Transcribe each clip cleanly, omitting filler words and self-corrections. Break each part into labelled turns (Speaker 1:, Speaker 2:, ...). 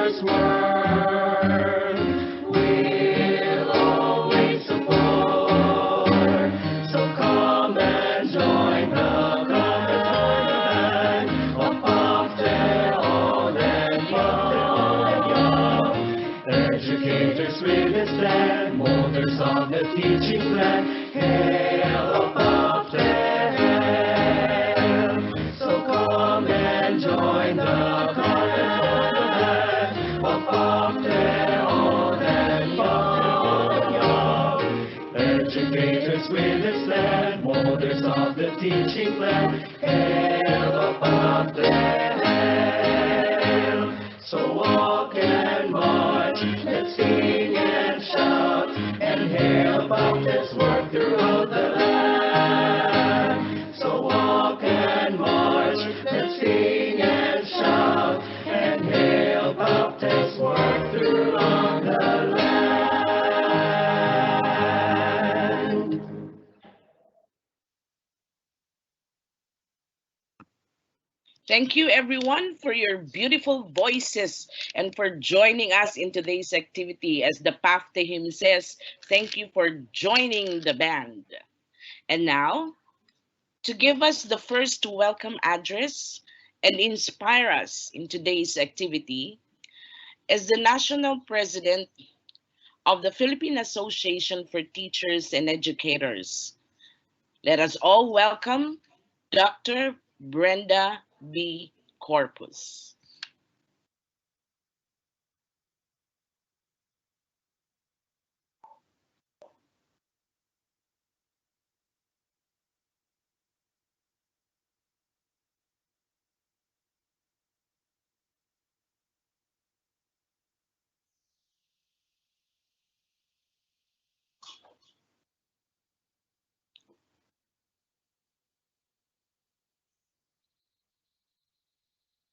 Speaker 1: teachers' work. We'll always support. So come and join the band of Pafteon and Young. Educators with a stand, mothers of the teaching plan. Hail of Pafteon. So come and join the band of Pafteon and Young. Educators with a stand, mothers of the teaching plan. Hail of Pafteon. So walk and march, let's sing and shout, and hail Baptist work throughout the land. So walk and march, let's sing and shout, and hail Baptist work throughout the land.
Speaker 2: Thank you, everyone, for your beautiful voices and for joining us in today's activity. As the Pafte hymn says, thank you for joining the band. And now, to give us the first welcome address and inspire us in today's activity, is the National President of the Philippine Association for Teachers and Educators. Let us all welcome Dr. Brenda B. Corpus.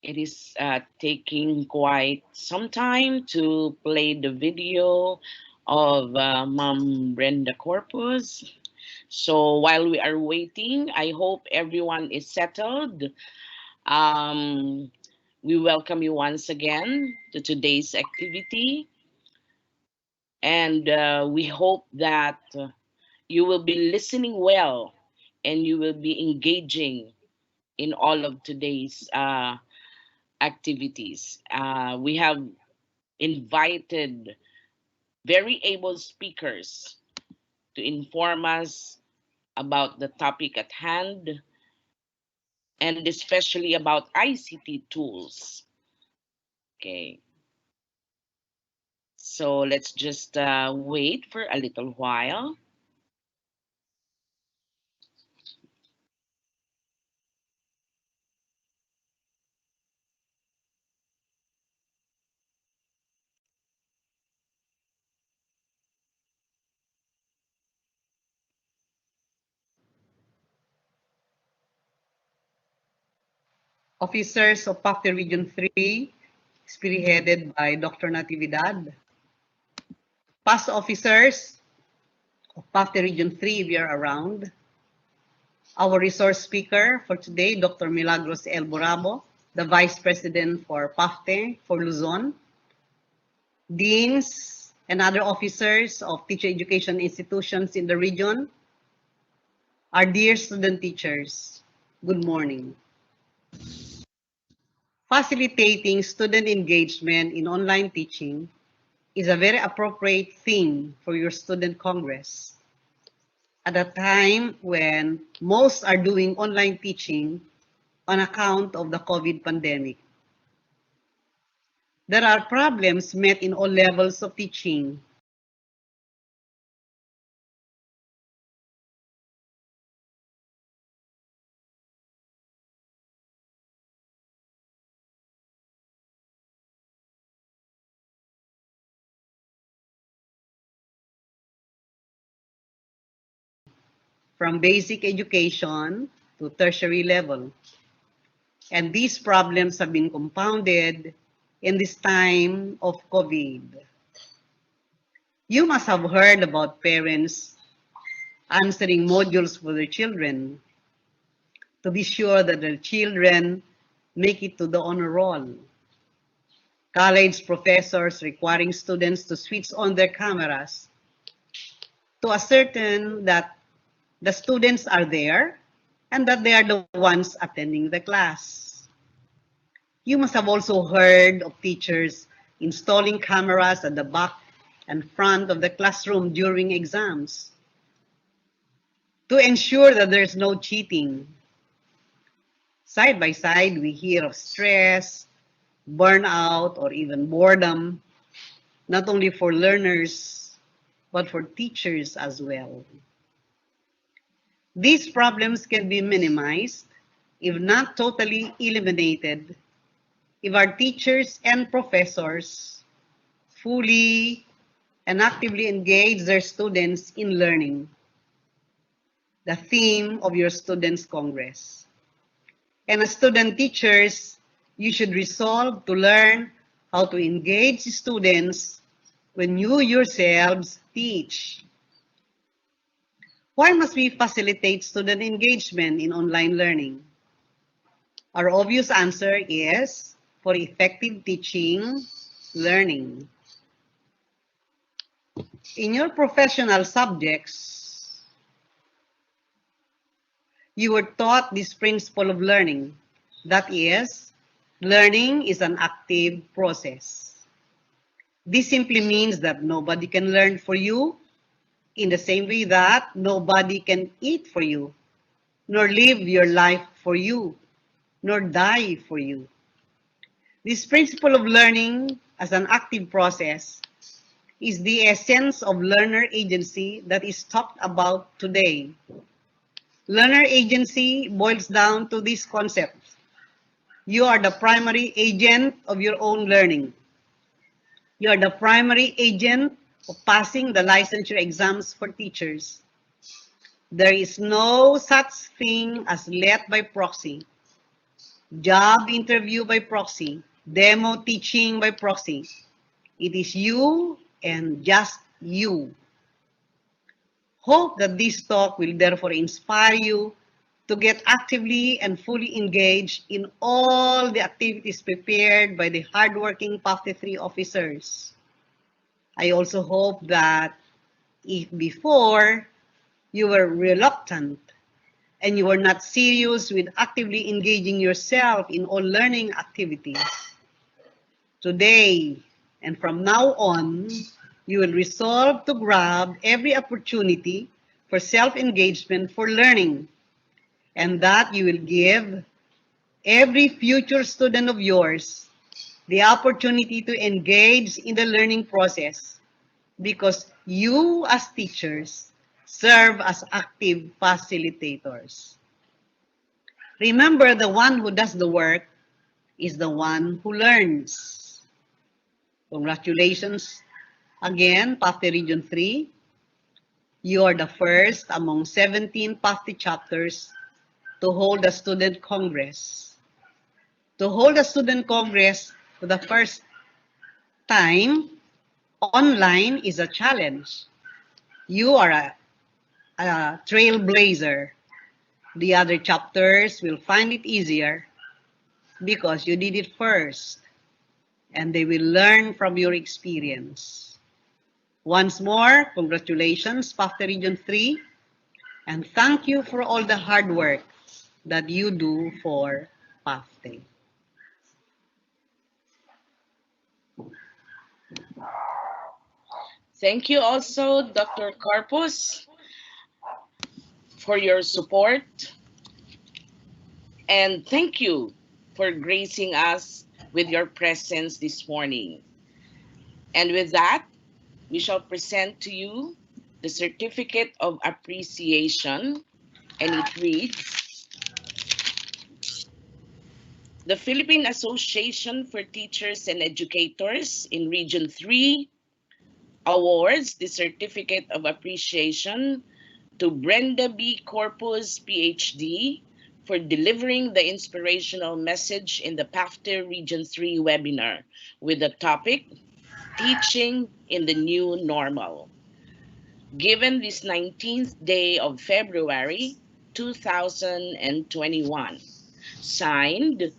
Speaker 2: It is taking quite some time to play the video of Mom Brenda Corpus. So while we are waiting, I hope everyone is settled. Um, we welcome you once again to today's activity, and we hope that you will be listening well and you will be engaging in all of today's activities. We have invited very able speakers to inform us about the topic at hand and especially about ICT tools. Okay, so let's just wait for a little while.
Speaker 3: Officers of PACTE Region 3, spearheaded by Dr. Natividad. Past officers of PACTE Region 3, we are around. Our resource speaker for today, Dr. Milagros El Borabo, the Vice President for PACTE for Luzon. Deans and other officers of teacher education institutions in the region. Our dear student teachers, good morning. Facilitating student engagement in online teaching is a very appropriate theme for your student congress. At a time when most are doing online teaching on account of the COVID pandemic. There are problems met in all levels of teaching. From basic education to tertiary level. And these problems have been compounded in this time of COVID. You must have heard about parents answering modules for their children to be sure that their children make it to the honor roll. college professors requiring students to switch on their cameras to ascertain that the students are there and that they are the ones attending the class. You must have also heard of teachers installing cameras at the back and front of the classroom during exams to ensure that there's no cheating. Side by side, we hear of stress, burnout, or even boredom, not only for learners, but for teachers as well. These problems can be minimized, if not totally eliminated, if our teachers and professors fully and actively engage their students in learning, the theme of your Students' Congress. And as student teachers, you should resolve to learn how to engage students when you yourselves teach. Why must we facilitate student engagement in online learning? Our obvious answer is for effective teaching, learning. In your professional subjects, you were taught this principle of learning. That is, learning is an active process. This simply means that nobody can learn for you in the same way that nobody can eat for you, nor live your life for you, nor die for you. This principle of learning as an active process is the essence of learner agency that is talked about today. Learner agency boils down to this concept. You are the primary agent of your own learning. You are the primary agent of passing the licensure exams for teachers. There is no such thing as let by proxy, job interview by proxy, demo teaching by proxy. It is you and just you. Hope that this talk will therefore inspire you to get actively and fully engaged in all the activities prepared by the hardworking PAFTE-3 officers. I also hope that if before you were reluctant and you were not serious with actively engaging yourself in all learning activities, today and from now on, you will resolve to grab every opportunity for self-engagement for learning, and that you will give every future student of yours the opportunity to engage in the learning process because you as teachers serve as active facilitators. Remember, the one who does the work is the one who learns. Congratulations again, PAFTE Region 3. You are the first among 17 PAFTE chapters to hold a student congress. To hold a student congress for the first time online is a challenge. You are a trailblazer. The other chapters will find it easier because you did it first, and they will learn from your experience. Once more, congratulations, PAFTE Region 3, and thank you for all the hard work that you do for PAFTE.
Speaker 2: Thank you also, Dr. Carpus, for your support. And thank you for gracing us with your presence this morning. And with that, we shall present to you the Certificate of Appreciation, and it reads, the Philippine Association for Teachers and Educators in Region 3 awards the Certificate of Appreciation to Brenda B. Corpus, PhD, for delivering the inspirational message in the PAFTE Region 3 webinar with the topic, Teaching in the New Normal. Given this 19th day of February 2021. Signed,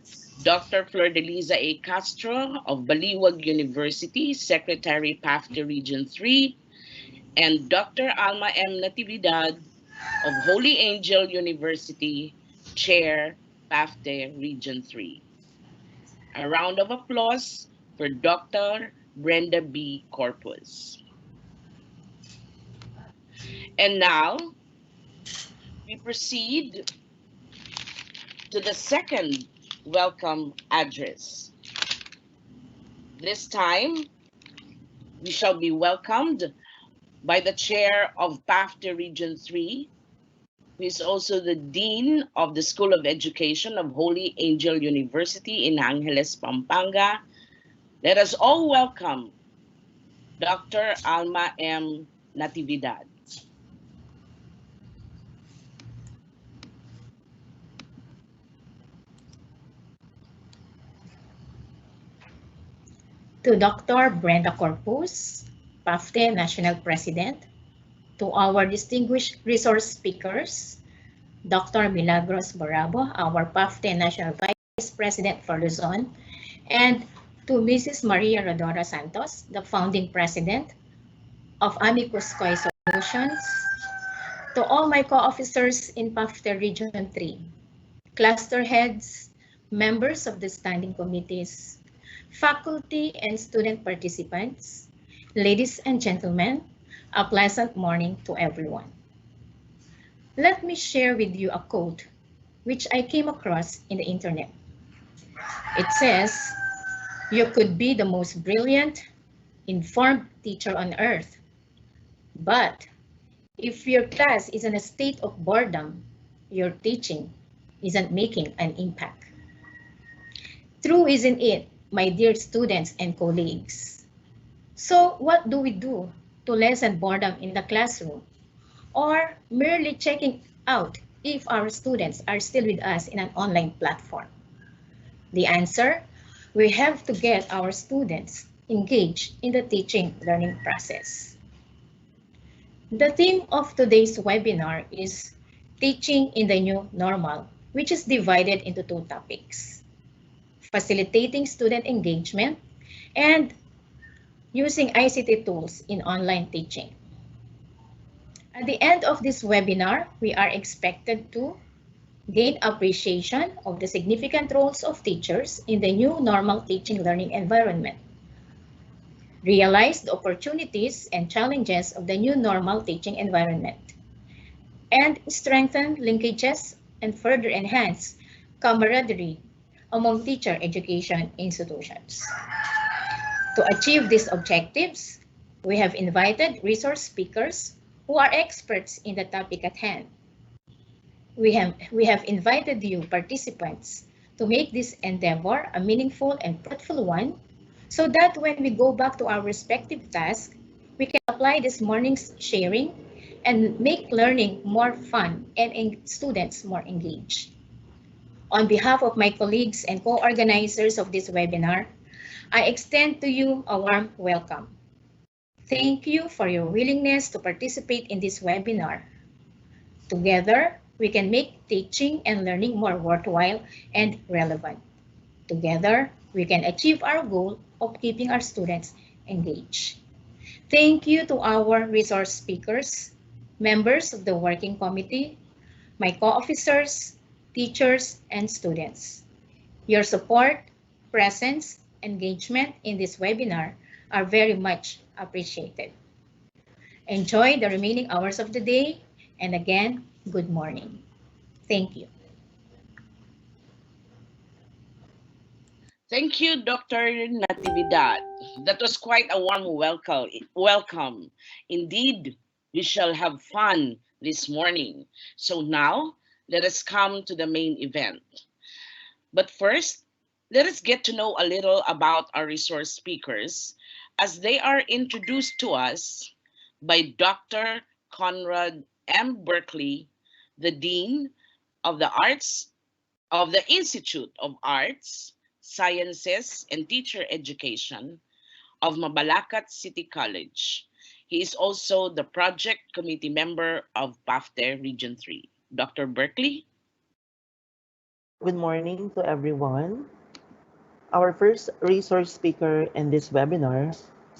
Speaker 2: Dr. Flordelisa A. Castro of Baliwag University, Secretary PAFTE Region 3, and Dr. Alma M. Natividad of Holy Angel University, Chair PAFTE Region 3. A round of applause for Dr. Brenda B. Corpus. And now we proceed to the second welcome address. This time, we shall be welcomed by the chair of PAFTE Region 3, who is also the Dean of the School of Education of Holy Angel University in Angeles, Pampanga. Let us all welcome Dr. Alma M. Natividad.
Speaker 4: To Dr. Brenda Corpus, PAFTE National President, to our distinguished resource speakers, Dr. Milagros Barabo, our PAFTE National Vice President for Luzon, and to Mrs. Maria Rodora Santos, the founding president of Amicus Coi Solutions, to all my co-officers in PAFTE Region 3, cluster heads, members of the standing committees, faculty and student participants, ladies and gentlemen, a pleasant morning to everyone. Let me share with you a quote which I came across in the internet. It says, "You could be the most brilliant, informed teacher on earth, but if your class is in a state of boredom, your teaching isn't making an impact." True, isn't it, my dear students and colleagues? So what do we do to lessen boredom in the classroom, or merely checking out if our students are still with us in an online platform? The answer, we have to get our students engaged in the teaching learning process. The theme of today's webinar is Teaching in the New Normal, which is divided into two topics: facilitating student engagement and using ICT tools in online teaching. At the end of this webinar, we are expected to gain appreciation of the significant roles of teachers in the new normal teaching learning environment, realize the opportunities and challenges of the new normal teaching environment, and strengthen linkages and further enhance camaraderie among teacher education institutions. To achieve these objectives, we have invited resource speakers who are experts in the topic at hand. We have invited you participants to make this endeavor a meaningful and fruitful one, so that when we go back to our respective tasks, we can apply this morning's sharing and make learning more fun and students more engaged. On behalf of my colleagues and co-organizers of this webinar, I extend to you a warm welcome. Thank you for your willingness to participate in this webinar. Together, we can make teaching and learning more worthwhile and relevant. Together, we can achieve our goal of keeping our students engaged. Thank you to our resource speakers, members of the working committee, my co-officers, teachers, and students. Your support, presence, engagement in this webinar are very much appreciated. Enjoy the remaining hours of the day, and again, good morning. Thank you.
Speaker 2: Thank you, Dr. Natividad. That was quite a warm welcome. Indeed, we shall have fun this morning. So now, let us come to the main event. But first, let us get to know a little about our resource speakers as they are introduced to us by Dr. Conrad M. Berkeley, the Dean of the Institute of Arts, Sciences, and Teacher Education of Mabalacat City College. He is also the project committee member of PAFTE Region 3. Dr. Berkeley?
Speaker 5: Good morning to everyone. Our first resource speaker in this webinar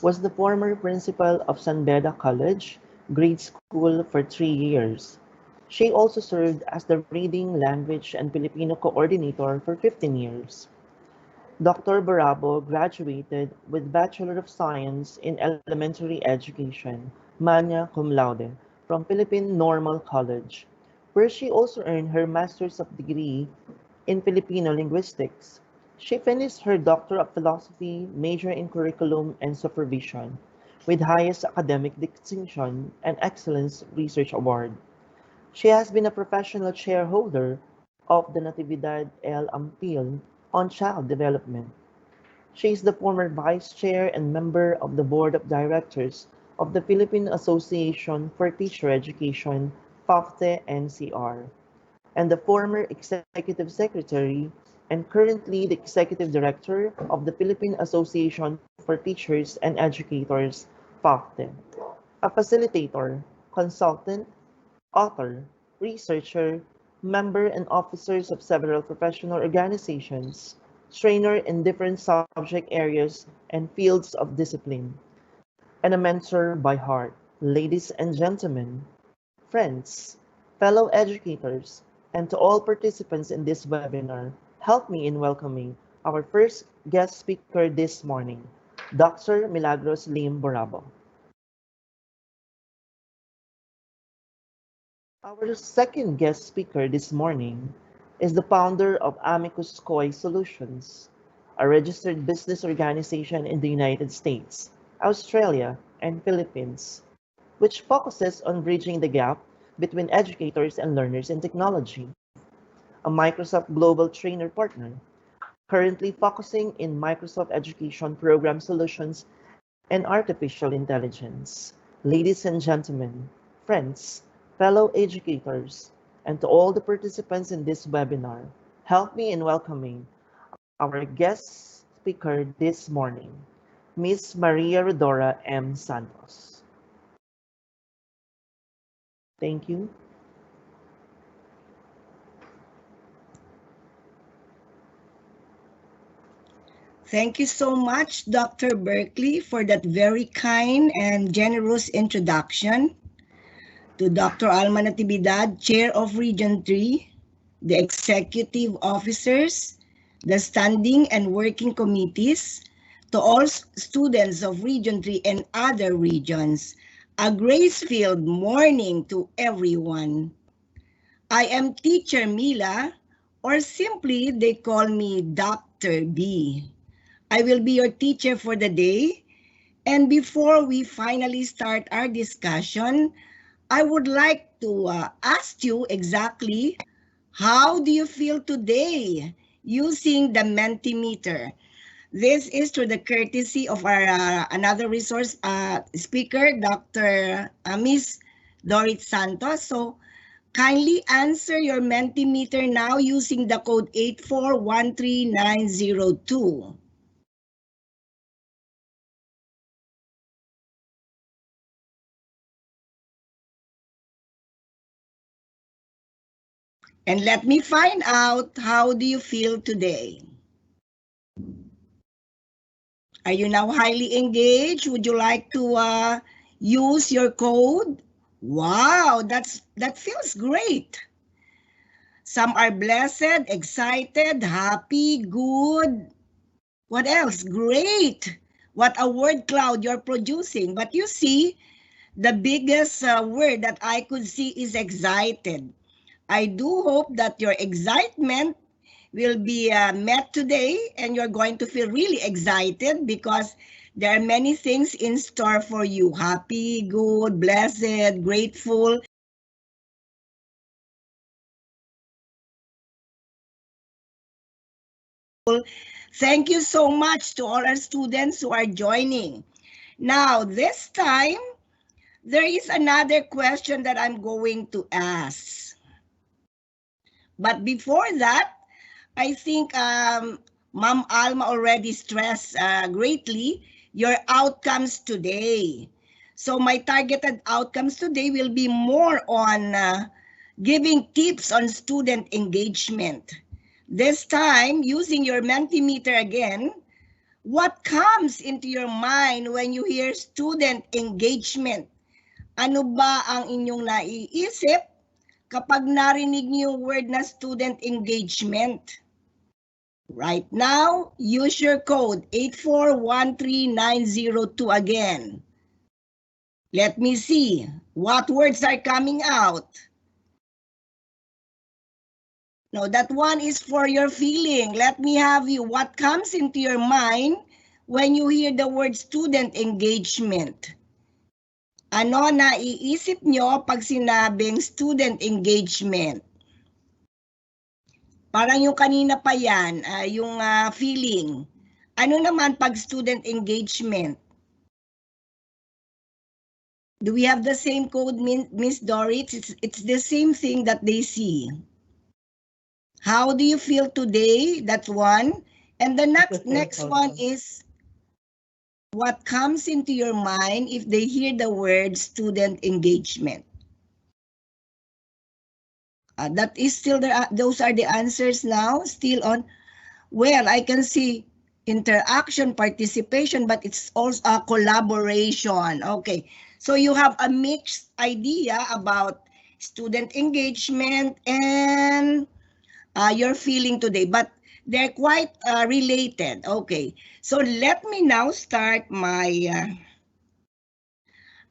Speaker 5: was the former principal of San Beda College, grade school for 3 years. She also served as the Reading, Language, and Filipino Coordinator for 15 years. Dr. Barabo graduated with Bachelor of Science in Elementary Education, magna cum laude, from Philippine Normal College, where she also earned her Master's of Degree in Filipino Linguistics. She finished her Doctor of Philosophy, major in Curriculum and Supervision, with highest academic distinction and Excellence Research Award. She has been a professional chairholder of the Natividad El Ampil on child development. She is the former vice chair and member of the board of directors of the Philippine Association for Teacher Education, PAFTE-NCR, and the former executive secretary and currently the executive director of the Philippine Association for Teachers and Educators, PAFTE. A facilitator, consultant, author, researcher, member and officers of several professional organizations, trainer in different subject areas and fields of discipline, and a mentor by heart. Ladies and gentlemen, friends, fellow educators, and to all participants in this webinar, help me in welcoming our first guest speaker this morning, Dr. Milagros Lim Borabo. Our second guest speaker this morning is the founder of Amicus Koi Solutions, a registered business organization in the United States, Australia, and Philippines, which focuses on bridging the gap between educators and learners in technology. A Microsoft Global Trainer partner, currently focusing in Microsoft Education Program Solutions and Artificial Intelligence. Ladies and gentlemen, friends, fellow educators, and to all the participants in this webinar, help me in welcoming our guest speaker this morning, Ms. Maria Rodora M. Santos. Thank you.
Speaker 6: Thank you so much, Dr. Berkeley, for that very kind and generous introduction. To Dr. Alma Natividad, Chair of Region 3, the executive officers, the standing and working committees, to all students of Region 3 and other regions, a grace-filled morning to everyone. I am Teacher Mila, or simply they call me Dr. B. I will be your teacher for the day. And before we finally start our discussion, I would like to ask you exactly, how do you feel today using the Mentimeter? This is through the courtesy of our another resource speaker, Dr. Miss Dorit Santos. So kindly answer your Mentimeter now using the code 8413902. And let me find out, how do you feel today? Are you now highly engaged? Would you like to use your code? Wow, that feels great. Some are blessed, excited, happy, good. What else? Great. What a word cloud you're producing. But you see, the biggest word that I could see is excited. I do hope that your excitement will be met today and you're going to feel really excited because there are many things in store for you. Happy, good, blessed, grateful. Thank you so much to all our students who are joining. Now, this time, there is another question that I'm going to ask. But before that, I think Ma'am Alma already stressed greatly your outcomes today. So my targeted outcomes today will be more on giving tips on student engagement. This time, using your Mentimeter again, what comes into your mind when you hear student engagement? Ano ba ang inyong naiisip kapag narinig niyo yung word na student engagement? Right now, use your code 8413902 again. Let me see what words are coming out. No, that one is for your feeling. Let me have you. What comes into your mind when you hear the word student engagement? Ano naiisip nyo pag sinabing student engagement? Parang yung kanina pa yan, yung feeling. Ano naman pag student engagement? Do we have the same code, Miss Dorit? It's the same thing that they see. How do you feel today? That's one. And the next one is, what comes into your mind if they hear the word student engagement? That is still those are the answers now, still on. Well, I can see interaction, participation, but it's also a collaboration. Okay, so you have a mixed idea about student engagement and your feeling today, but they're quite related. Okay, so let me now start my,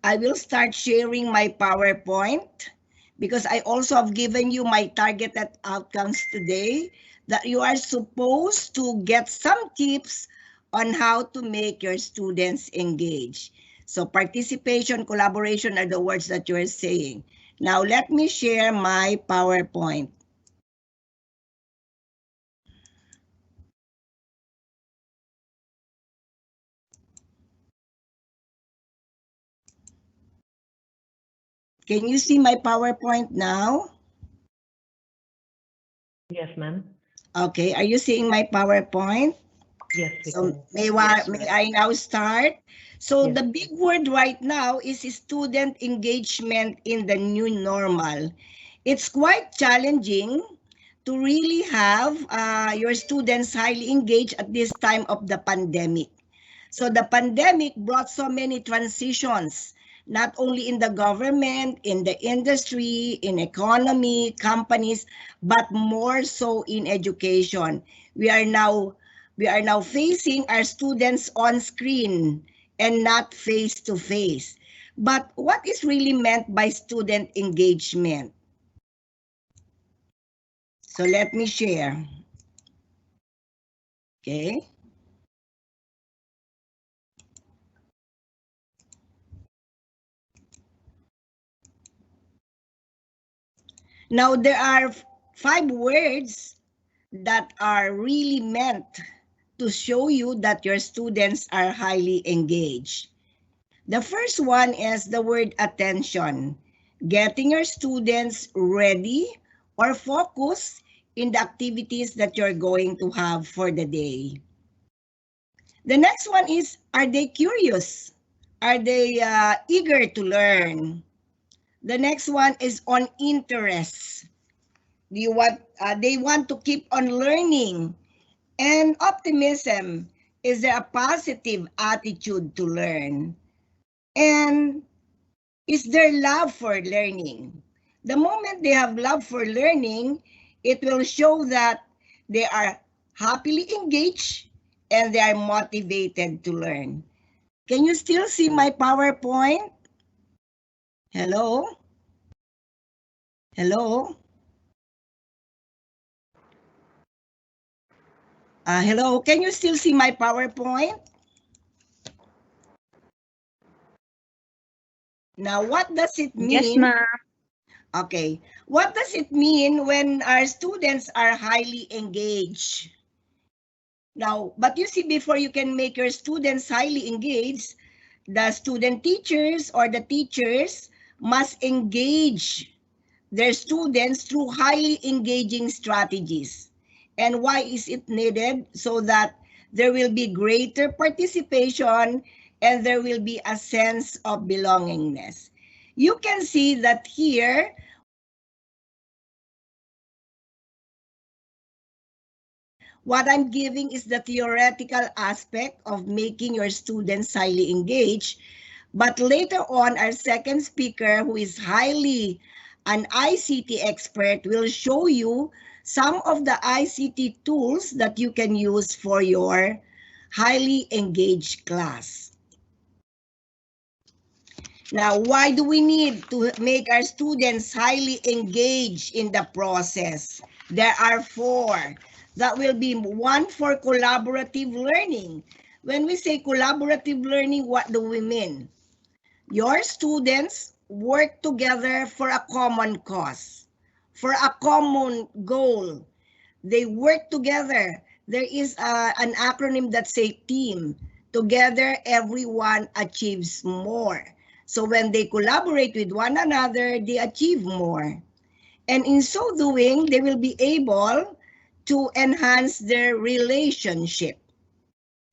Speaker 6: I will start sharing my PowerPoint because I also have given you my targeted outcomes today that you are supposed to get some tips on how to make your students engage. So participation, collaboration are the words that you're saying. Now let me share my PowerPoint. Can you see my PowerPoint now?
Speaker 7: Yes, ma'am.
Speaker 6: Okay, are you seeing my PowerPoint?
Speaker 7: Yes, we
Speaker 6: So
Speaker 7: can.
Speaker 6: may I now start? So
Speaker 7: Yes.
Speaker 6: the big word right now is student engagement in the new normal. It's quite challenging to really have your students highly engaged at this time of the pandemic. So the pandemic brought so many transitions, not only in the government, in the industry, in economy, companies, but more so in education. We are now facing our students on screen and not face to face. But what is really meant by student engagement? So let me share. Okay. Now there are 5 words that are really meant to show you that your students are highly engaged. The first one is the word attention, getting your students ready or focused in the activities that you're going to have for the day. The next one is, are they curious? Are they eager to learn? The next one is on interest. They want to keep on learning. And optimism, is there a positive attitude to learn? And is there love for learning? The moment they have love for learning, it will show that they are happily engaged and they are motivated to learn. Can you still see my PowerPoint? Hello? Hello? Hello, can you still see my PowerPoint? Now, what does it mean?
Speaker 2: Yes, ma'am.
Speaker 6: Okay, what does it mean when our students are highly engaged? Now, but you see, before you can make your students highly engaged, the student teachers or the teachers must engage their students through highly engaging strategies. And why is it needed? So that there will be greater participation and there will be a sense of belongingness. You can see that here, What I'm giving is the theoretical aspect of making your students highly engaged. But later on, our second speaker, who is highly an ICT expert, will show you some of the ICT tools that you can use for your highly engaged class. Now, why do we need to make our students highly engaged in the process? There are 4. That will be 1 for collaborative learning. When we say collaborative learning, what do we mean? Your students work together for a common cause, for a common goal. They work together. There is an acronym that says team. Together, everyone achieves more. So when they collaborate with one another, they achieve more. And in so doing, they will be able to enhance their relationship.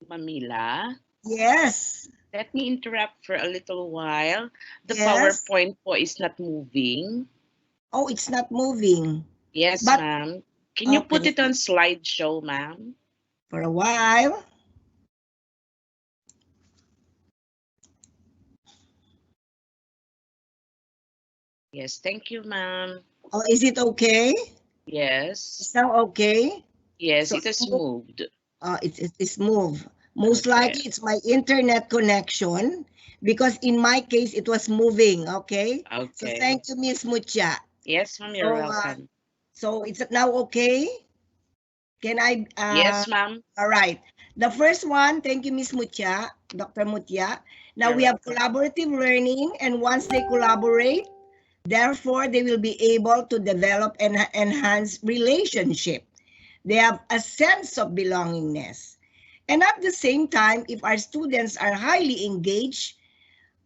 Speaker 2: Mamila,
Speaker 6: Yes.
Speaker 2: let me interrupt for a little while. The
Speaker 6: Yes.
Speaker 2: PowerPoint po is not moving.
Speaker 6: Oh, it's not moving.
Speaker 2: Yes,
Speaker 6: But-
Speaker 2: ma'am. Can you put
Speaker 6: Okay.
Speaker 2: it on slideshow, ma'am?
Speaker 6: For a while.
Speaker 2: Yes, thank you, ma'am.
Speaker 6: Oh, is it okay?
Speaker 2: Yes.
Speaker 6: It's now okay?
Speaker 2: Yes,
Speaker 6: So-
Speaker 2: it has moved.
Speaker 6: It's moved. Most
Speaker 2: Okay.
Speaker 6: likely it's my internet connection because in my case it was moving, okay? So
Speaker 2: Okay.
Speaker 6: thank you, Miss Mucha.
Speaker 2: Yes, ma'am, you're
Speaker 6: So,
Speaker 2: welcome.
Speaker 6: So it's now okay? Can I?
Speaker 2: Yes, ma'am.
Speaker 6: All right. The first one, thank you, Miss Mucha, Dr. Mutia. Now
Speaker 2: You're
Speaker 6: we have
Speaker 2: welcome.
Speaker 6: collaborative learning, and once they collaborate, therefore they will be able to develop and enhance relationship. They have a sense of belongingness. And at the same time, if our students are highly engaged,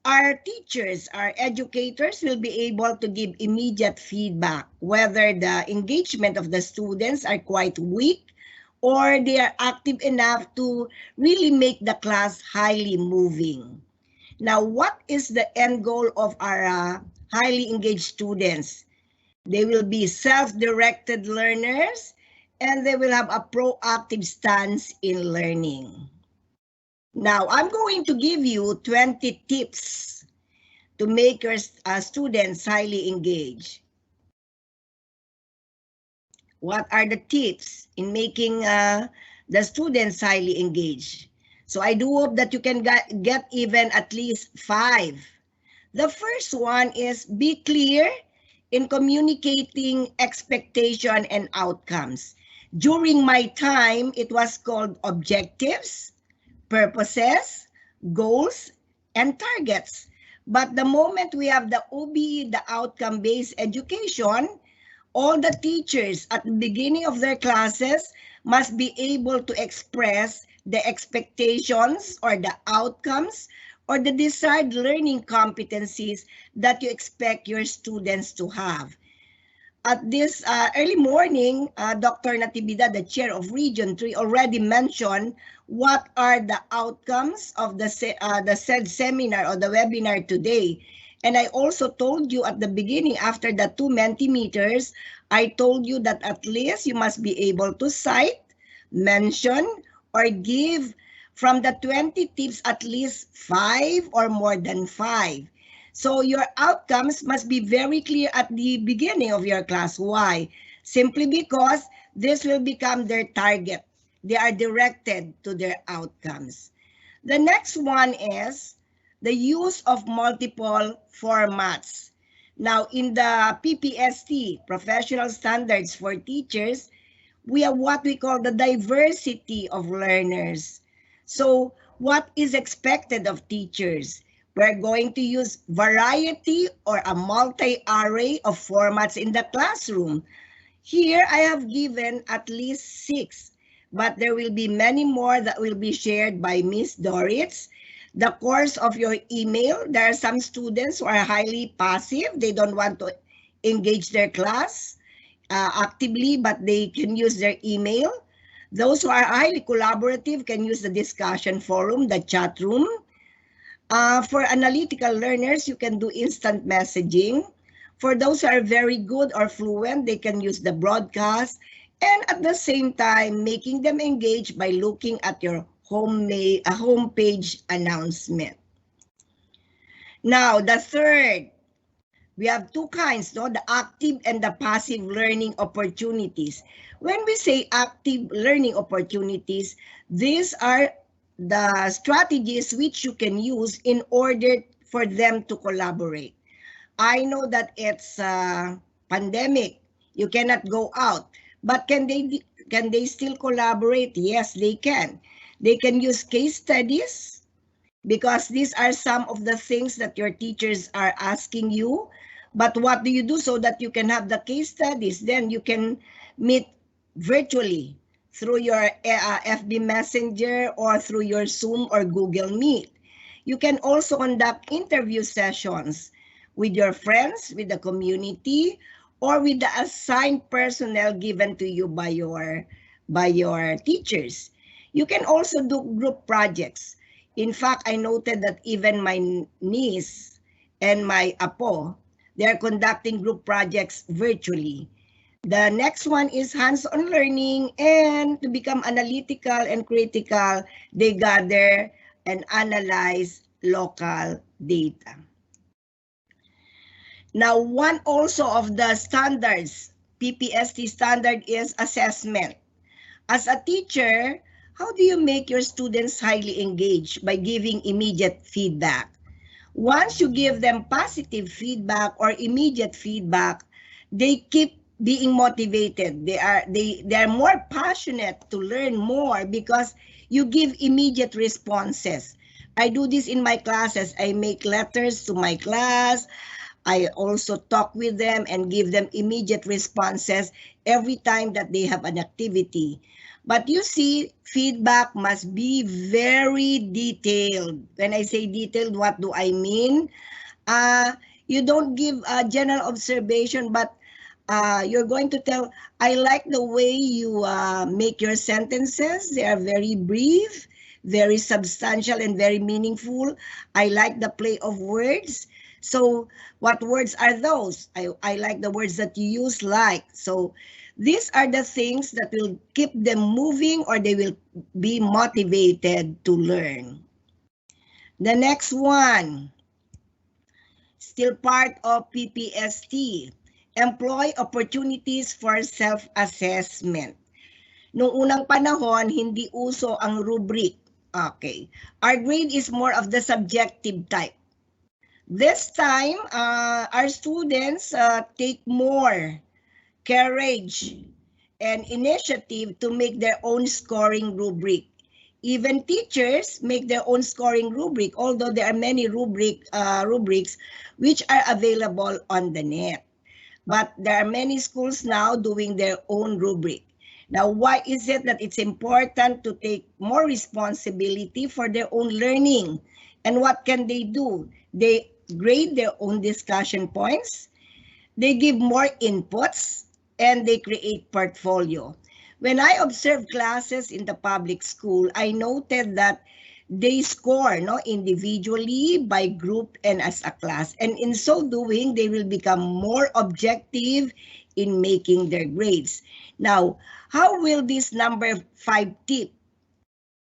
Speaker 6: our teachers, our educators will be able to give immediate feedback, whether the engagement of the students are quite weak or they are active enough to really make the class highly moving. Now, what is the end goal of our highly engaged students? They will be self-directed learners and they will have a proactive stance in learning. Now, I'm going to give you 20 tips to make your students highly engaged. What are the tips in making the students highly engaged? So I do hope that you can get even at least 5. The first one is be clear in communicating expectation and outcomes. During my time, it was called objectives, purposes, goals, and targets. But the moment we have the OBE, the outcome-based education, all the teachers at the beginning of their classes must be able to express the expectations or the outcomes or the desired learning competencies that you expect your students to have. At this early morning, Dr. Natividad, the chair of Region 3, already mentioned what are the outcomes of the said seminar or the webinar today. And I also told you at the beginning, after the 2 Mentimeters, I told you that at least you must be able to cite, mention, or give from the 20 tips at least 5 or more than 5. So your outcomes must be very clear at the beginning of your class. Why? Simply because this will become their target. They are directed to their outcomes. The next one is the use of multiple formats. Now, in the PPST, Professional Standards for Teachers, we have what we call the diversity of learners. So what is expected of teachers? We're going to use variety or a multi-array of formats in the classroom. Here, I have given at least 6, but there will be many more that will be shared by Ms. Doritz. The course of your email, there are some students who are highly passive. They don't want to engage their class actively, but they can use their email. Those who are highly collaborative can use the discussion forum, the chat room. For analytical learners, you can do instant messaging. For those who are very good or fluent, they can use the broadcast and at the same time making them engage by looking at your homepage announcement. Now, the third, we have two kinds, no? The active and the passive learning opportunities. When we say active learning opportunities, these are the strategies which you can use in order for them to collaborate. I know that it's a pandemic, you cannot go out, but can they still collaborate? Yes, they can. They can use case studies, because these are some of the things that your teachers are asking you. But what do you do so that you can have the case studies? Then you can meet virtually through your FB Messenger or through your Zoom or Google Meet. You can also conduct interview sessions with your friends, with the community, or with the assigned personnel given to you by your teachers. You can also do group projects. In fact, I noted that even my niece and my apo, they're conducting group projects virtually. The next one is hands-on learning, and to become analytical and critical, they gather and analyze local data. Now, one also of the standards, PPST standard, is assessment. As a teacher, how do you make your students highly engaged? By giving immediate feedback. Once you give them positive feedback or immediate feedback, they keep being motivated. They are more passionate to learn more because you give immediate responses. I do this in my classes. I make letters to my class. I also talk with them and give them immediate responses every time that they have an activity. But you see, feedback must be very detailed. When I say detailed, what do I mean? You don't give a general observation, but you're going to tell, I like the way you make your sentences. They are very brief, very substantial, and very meaningful. I like the play of words. So what words are those? I like the words that you use, like. So these are the things that will keep them moving, or they will be motivated to learn. The next one, still part of PPST, employ opportunities for self-assessment. Noong unang panahon, hindi uso ang rubric. Okay. Our grade is more of the subjective type. This time, our students take more courage and initiative to make their own scoring rubric. Even teachers make their own scoring rubric, although there are many rubrics which are available on the net. But there are many schools now doing their own rubric. Now, why is it that it's important to take more responsibility for their own learning? And what can they do? They grade their own discussion points, they give more inputs, and they create portfolio. When I observed classes in the public school, I noted that they score individually, by group, and as a class. And in so doing, they will become more objective in making their grades. Now, how will this number 5 tip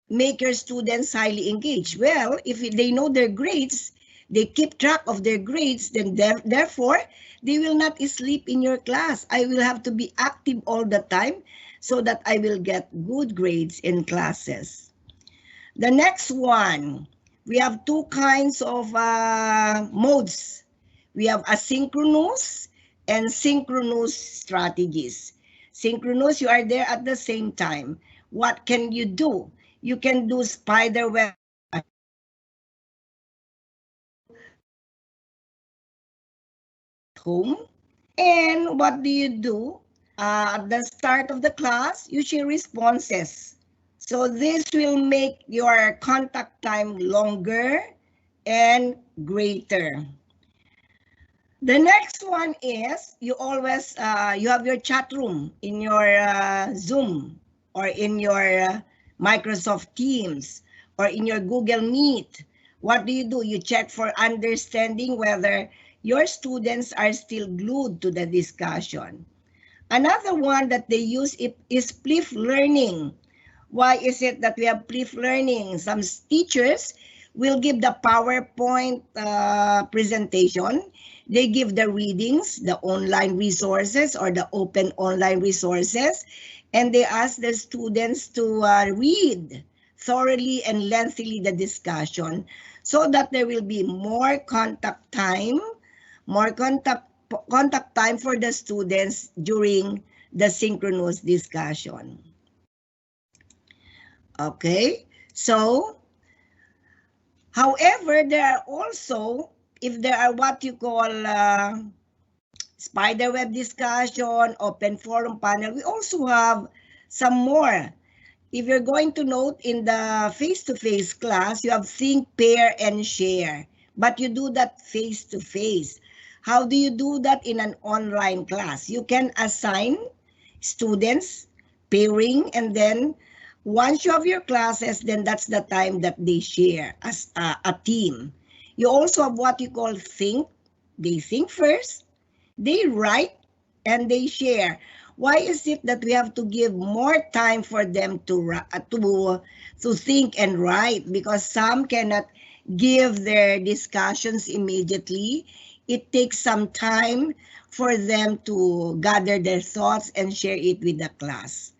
Speaker 6: make your students highly engaged? Well, if they know their grades, they keep track of their grades, then therefore, they will not sleep in your class. I will have to be active all the time so that I will get good grades in classes. The next one, we have two kinds of modes. We have asynchronous and synchronous strategies. Synchronous, you are there at the same time. What can you do? You can do spider web home. And what do you do? At the start of the class, you share responses. So this will make your contact time longer and greater. The next one is you always you have your chat room in your Zoom or in your Microsoft Teams or in your Google Meet. What do? You check for understanding whether your students are still glued to the discussion. Another one that they use is PLIF learning. Why is it that we have PLIF learning? Some teachers will give the PowerPoint presentation. They give the readings, the online resources or the open online resources, and they ask the students to read thoroughly and lengthily the discussion so that there will be more contact time for the students during the synchronous discussion. Okay, so however, there are also, if there are what you call spiderweb discussion, open forum panel, we also have some more. If you're going to note in the face-to-face class, you have think, pair, and share, but you do that face-to-face. How do you do that in an online class? You can assign students pairing, and then once you have your classes, then that's the time that they share as a team. You also have what you call think. They think first, they write, and they share. Why is it that we have to give more time for them to think and write? Because some cannot give their discussions immediately. It takes some time for them to gather their thoughts and share it with the class.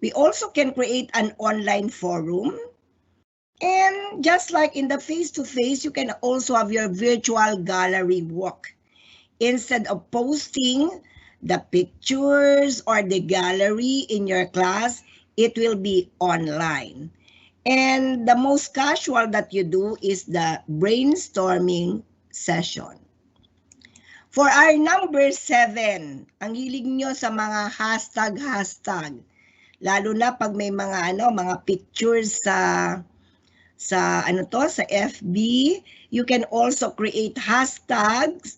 Speaker 6: We also can create an online forum. And just like in the face-to-face, you can also have your virtual gallery walk. Instead of posting the pictures or the gallery in your class, it will be online. And the most casual that you do is the brainstorming session. For our number 7, ang hilig nyo sa mga hashtag. Lalo na pag may mga mga pictures sa FB, you can also create hashtags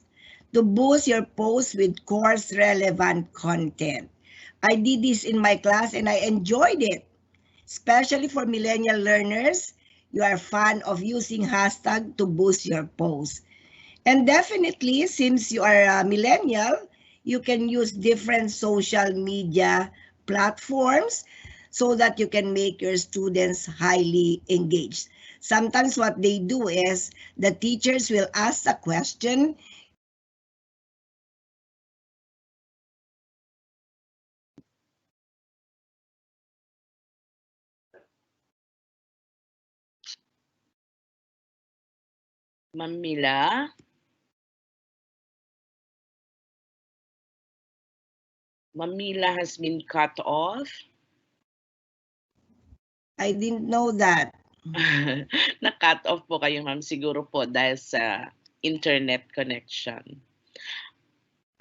Speaker 6: to boost your post with course relevant content. I did this in my class and I enjoyed it. Especially for millennial learners, you are fan of using hashtag to boost your post. And definitely, since you are a millennial, you can use different social media platforms so that you can make your students highly engaged. Sometimes what they do is the teachers will ask a question.
Speaker 2: Ma'am Mila? Ma'am Mila has been cut off.
Speaker 6: I didn't know that.
Speaker 2: Na-cut off po kayo, ma'am, siguro po dahil sa internet connection.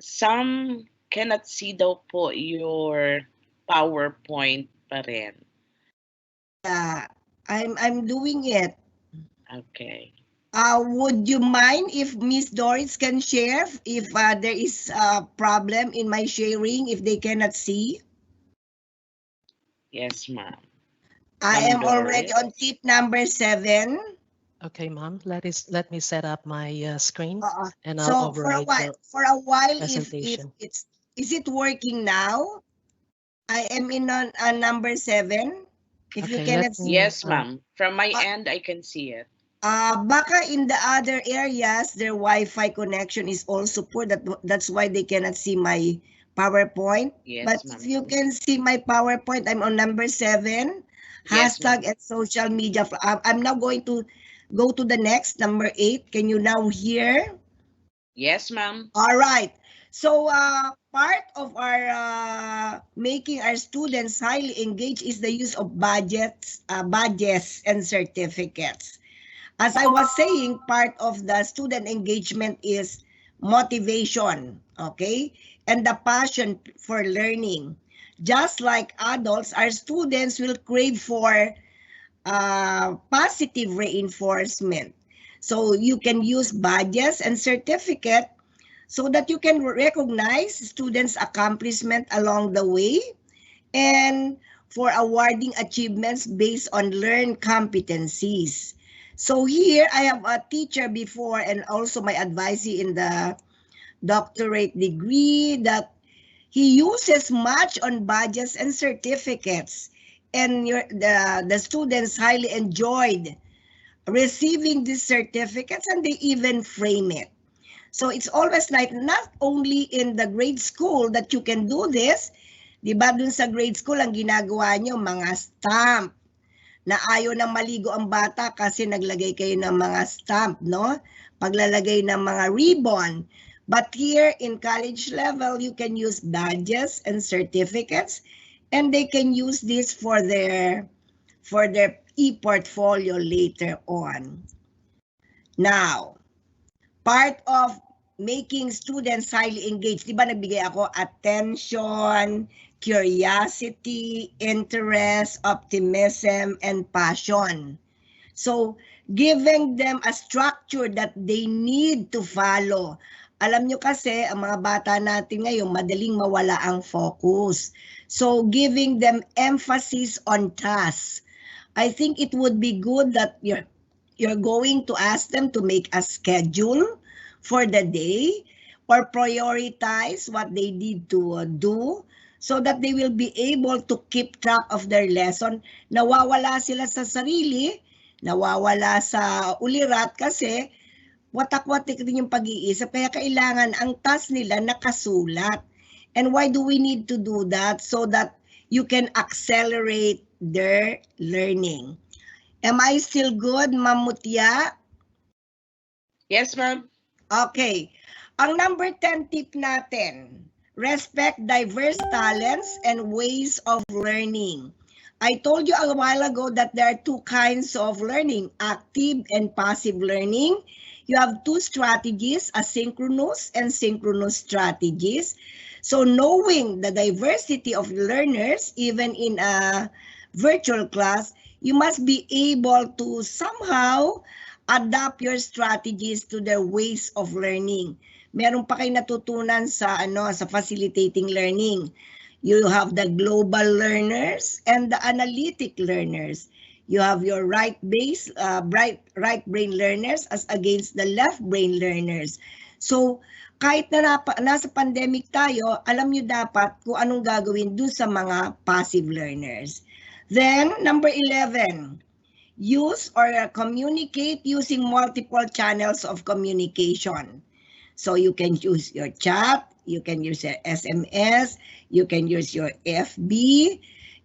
Speaker 2: Some cannot see daw po your PowerPoint pa rin.
Speaker 6: I'm doing it.
Speaker 2: Okay.
Speaker 6: Would you mind if Miss Doris can share if there is a problem in my sharing if they cannot see?
Speaker 2: Yes, ma'am.
Speaker 6: I am
Speaker 2: Doris.
Speaker 6: already on tip number 7.
Speaker 7: Okay, ma'am. Let me set up my screen and
Speaker 6: So
Speaker 7: I'll
Speaker 6: for a
Speaker 7: override
Speaker 6: while,
Speaker 7: your
Speaker 6: if
Speaker 7: presentation.
Speaker 6: is it working now? I am in on number 7. If you
Speaker 7: Okay,
Speaker 6: cannot
Speaker 7: let
Speaker 6: see,
Speaker 7: me,
Speaker 2: Yes, ma'am. From my end, I can see it.
Speaker 6: baka in the other areas, their Wi-Fi connection is also poor. That's why they cannot see my PowerPoint.
Speaker 2: Yes,
Speaker 6: But
Speaker 2: ma'am.
Speaker 6: if you can see my PowerPoint, I'm on number 7.
Speaker 2: Yes,
Speaker 6: Hashtag
Speaker 2: ma'am.
Speaker 6: and social media. I'm now going to go to the next, number 8. Can you now hear?
Speaker 2: Yes, ma'am.
Speaker 6: All right. So part of our making our students highly engaged is the use of badges and certificates. As I was saying, part of the student engagement is motivation, okay? And the passion for learning. Just like adults, our students will crave for positive reinforcement. So you can use badges and certificate so that you can recognize students' accomplishment along the way and for awarding achievements based on learned competencies. So here I have a teacher before and also my advisee in the doctorate degree that He uses much on badges and certificates, and the students highly enjoyed receiving these certificates, and they even frame it. So it's always like not only in the grade school that you can do this. Di ba dun sa grade school ang ginagawa nyo mga stamp na ayaw nang maligo ang bata kasi naglagay kayo ng mga stamp, no? Paglalagay ng mga ribbon. But here in college level, you can use badges and certificates, and they can use this for their e-portfolio later on. Now, part of making students highly engaged, di ba nagbigay ako attention, curiosity, interest, optimism, and passion. So, giving them a structure that they need to follow. Alam nyo kasi, ang mga bata natin ngayon, madaling mawala ang focus. So, giving them emphasis on tasks. I think it would be good that you're going to ask them to make a schedule for the day or prioritize what they need to do so that they will be able to keep track of their lesson. Nawawala sila sa sarili, nawawala sa ulirat kasi watak-watik din yung pag-iisip, kaya kailangan ang task nila nakasulat. And why do we need to do that? So that you can accelerate their learning. Am I still good, Ma'am Mutia?
Speaker 2: Yes, ma'am.
Speaker 6: Okay. Ang number 10 tip natin, respect diverse talents and ways of learning. I told you a while ago that there are two kinds of learning, active and passive learning. You have two strategies, asynchronous and synchronous strategies. So knowing the diversity of learners, even in a virtual class, you must be able to somehow adapt your strategies to their ways of learning. Meron pa kayo natutunan sa facilitating learning. You have the global learners and the analytic learners. You have your right brain learners as against the left brain learners. So kahit na nasa pandemic tayo, alam nyo dapat kung anong gagawin dun sa mga passive learners. Then number 11, use or communicate using multiple channels of communication. So you can use your chat, you can use your SMS, you can use your FB,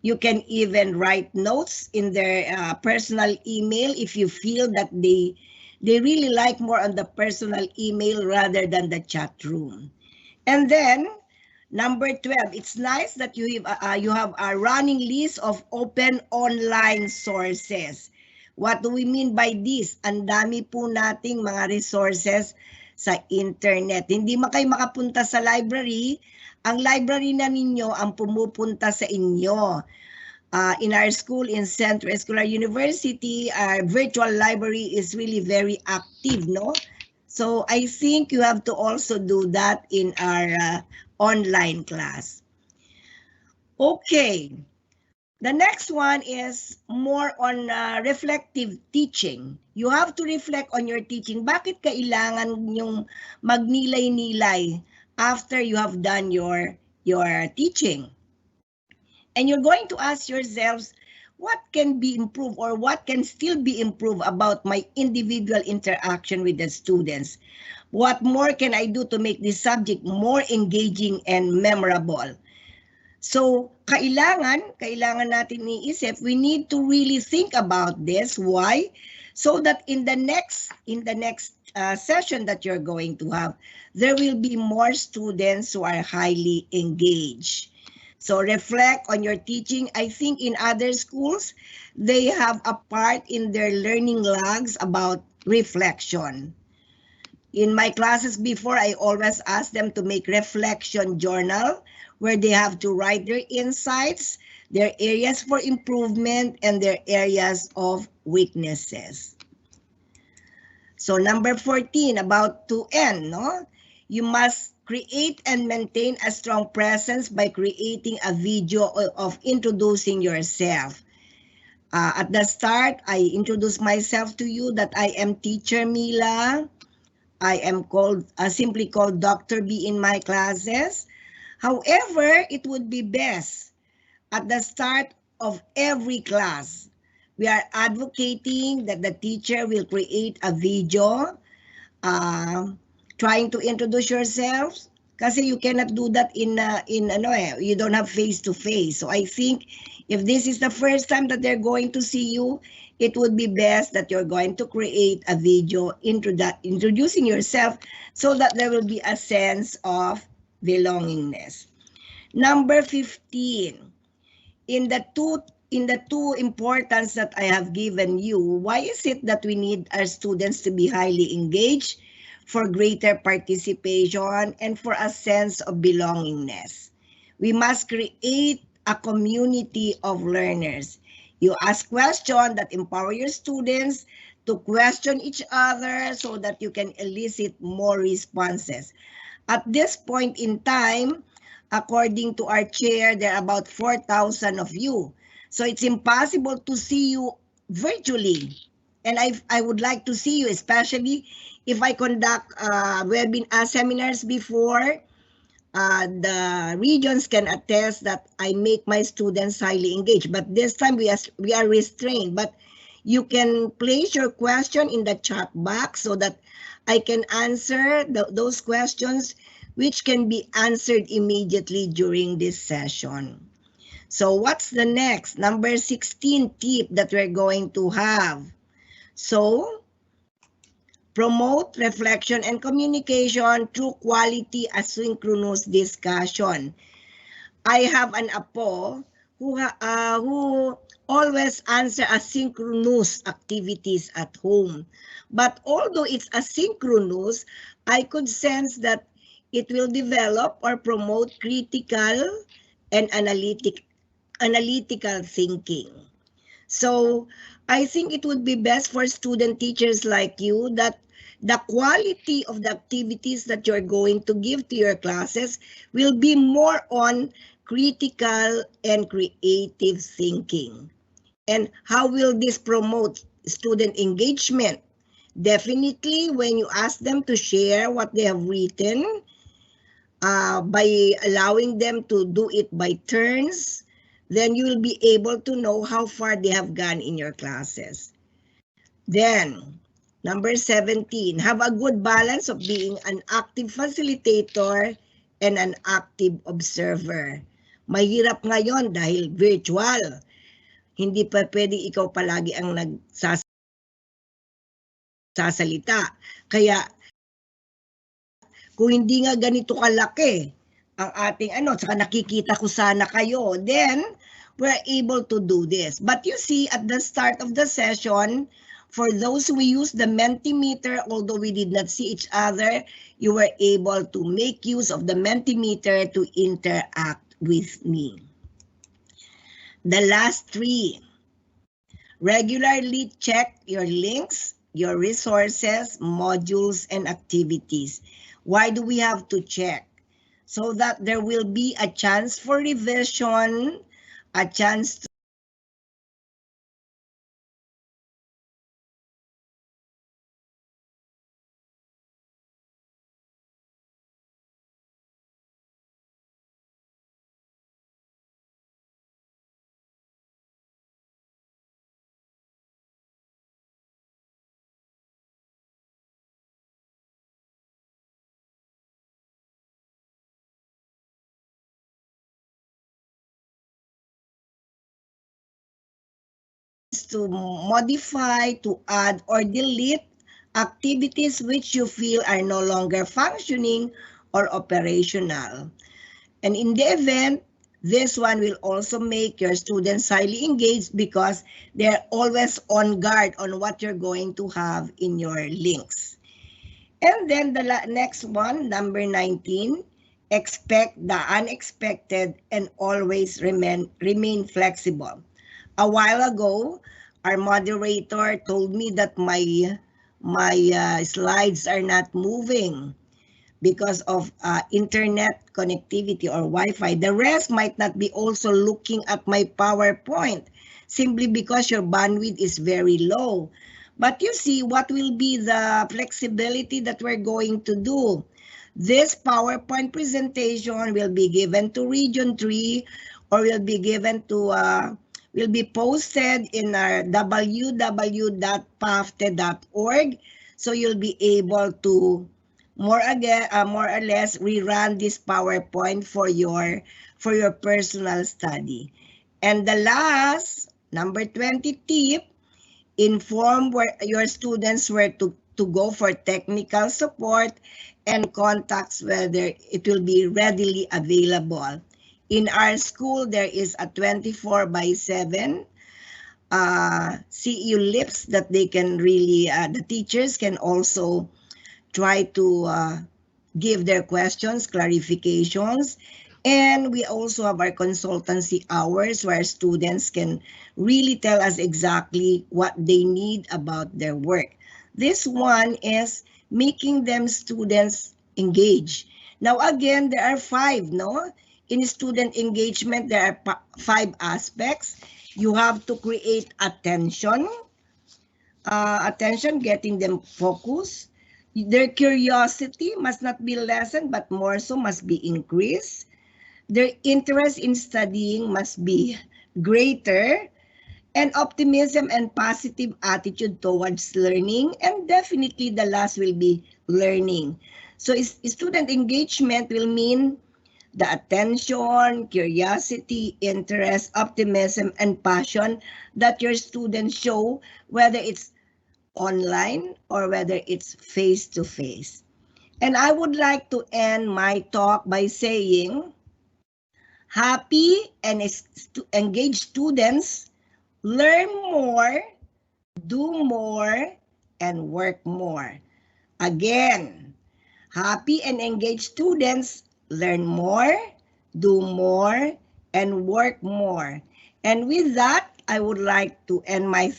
Speaker 6: you can even write notes in their personal email if you feel that they really like more on the personal email rather than the chat room. And then number 12, it's nice that you have a running list of open online sources. What do we mean by this? Ang dami po nating mga resources sa internet. Hindi kayo makapunta sa library. Ang library na ninyo ang pumupunta sa inyo. In our school, in Central Escolar University, our virtual library is really very active, no? So I think you have to also do that in our online class. Okay. The next one is more on reflective teaching. You have to reflect on your teaching. Bakit kailangan yung magnilay-nilay after you have done your teaching? And you're going to ask yourselves, what can be improved or what can still be improved about my individual interaction with the students? What more can I do to make this subject more engaging and memorable? So, kailangan natin iisip, we need to really think about this. Why? So that in the next session that you're going to have, there will be more students who are highly engaged. So reflect on your teaching. I think in other schools, they have a part in their learning logs about reflection. In my classes before, I always ask them to make reflection journal where they have to write their insights, their areas for improvement, and their areas of weaknesses. So number 14, about to end, no? You must create and maintain a strong presence by creating a video of introducing yourself. At the start, I introduce myself to you that I am Teacher Mila. I am simply called Dr. B in my classes. However, it would be best at the start of every class. We are advocating that the teacher will create a video trying to introduce yourselves. Kasi you cannot do that you don't have face to face. So I think if this is the first time that they're going to see you, it would be best that you're going to create a video introducing yourself so that there will be a sense of belongingness. Number 15, in the two importance that I have given you, why is it that we need our students to be highly engaged for greater participation and for a sense of belongingness? We must create a community of learners. You ask questions that empower your students to question each other so that you can elicit more responses. At this point in time, according to our chair, there are about 4,000 of you. So it's impossible to see you virtually. And I would like to see you, especially if I conduct seminars before. The regions can attest that I make my students highly engaged. But this time we are restrained. But you can place your question in the chat box so that I can answer those questions which can be answered immediately during this session. So what's the next? Number 16 tip that we're going to have. So, promote reflection and communication through quality asynchronous discussion. I have an apo who always answer asynchronous activities at home. But although it's asynchronous, I could sense that it will develop or promote critical and analytical thinking. So I think it would be best for student teachers like you that the quality of the activities that you're going to give to your classes will be more on critical and creative thinking. And how will this promote student engagement? Definitely when you ask them to share what they have written, by allowing them to do it by turns, then you will be able to know how far they have gone in your classes. Then, number 17, have a good balance of being an active facilitator and an active observer. Mahirap ngayon dahil virtual. Hindi pa pwedeng ikaw palagi ang nagsasalita. Kaya, kung hindi nga ganito kalaki ang ating saka nakikita ko sana kayo, then we're able to do this. But you see, at the start of the session, for those who use the Mentimeter, although we did not see each other, you were able to make use of the Mentimeter to interact with me. The last 3, regularly check your links, your resources, modules, and activities. Why do we have to check? So that there will be a chance for revision, a chance to modify, to add, or delete activities which you feel are no longer functioning or operational. And in the event, this one will also make your students highly engaged because they're always on guard on what you're going to have in your links. And then the next one, number 19, expect the unexpected and always remain flexible. A while ago, our moderator told me that my slides are not moving because of internet connectivity or Wi-Fi. The rest might not be also looking at my PowerPoint simply because your bandwidth is very low. But you see, what will be the flexibility that we're going to do? This PowerPoint presentation will be given to Region 3 or will be given to, will be posted in our www.pafte.org. So you'll be able to more or less rerun this PowerPoint for your personal study. And the last, number 20 tip, inform where your students where to go for technical support and contacts whether it will be readily available. In our school, there is a 24/7 CEU lips that they can really, the teachers can also try to give their questions, clarifications. And we also have our consultancy hours where students can really tell us exactly what they need about their work. This one is making them students engage. Now again, there are 5, no? In student engagement, there are 5 aspects. You have to create attention, getting them focused. Their curiosity must not be lessened, but more so must be increased. Their interest in studying must be greater, and optimism and positive attitude towards learning, and definitely the last will be learning. So student engagement will mean the attention, curiosity, interest, optimism, and passion that your students show, whether it's online or whether it's face-to-face. And I would like to end my talk by saying, happy and engaged students learn more, do more, and work more. Again, happy and engaged students learn more, do more, and work more. And with that, I would like to end my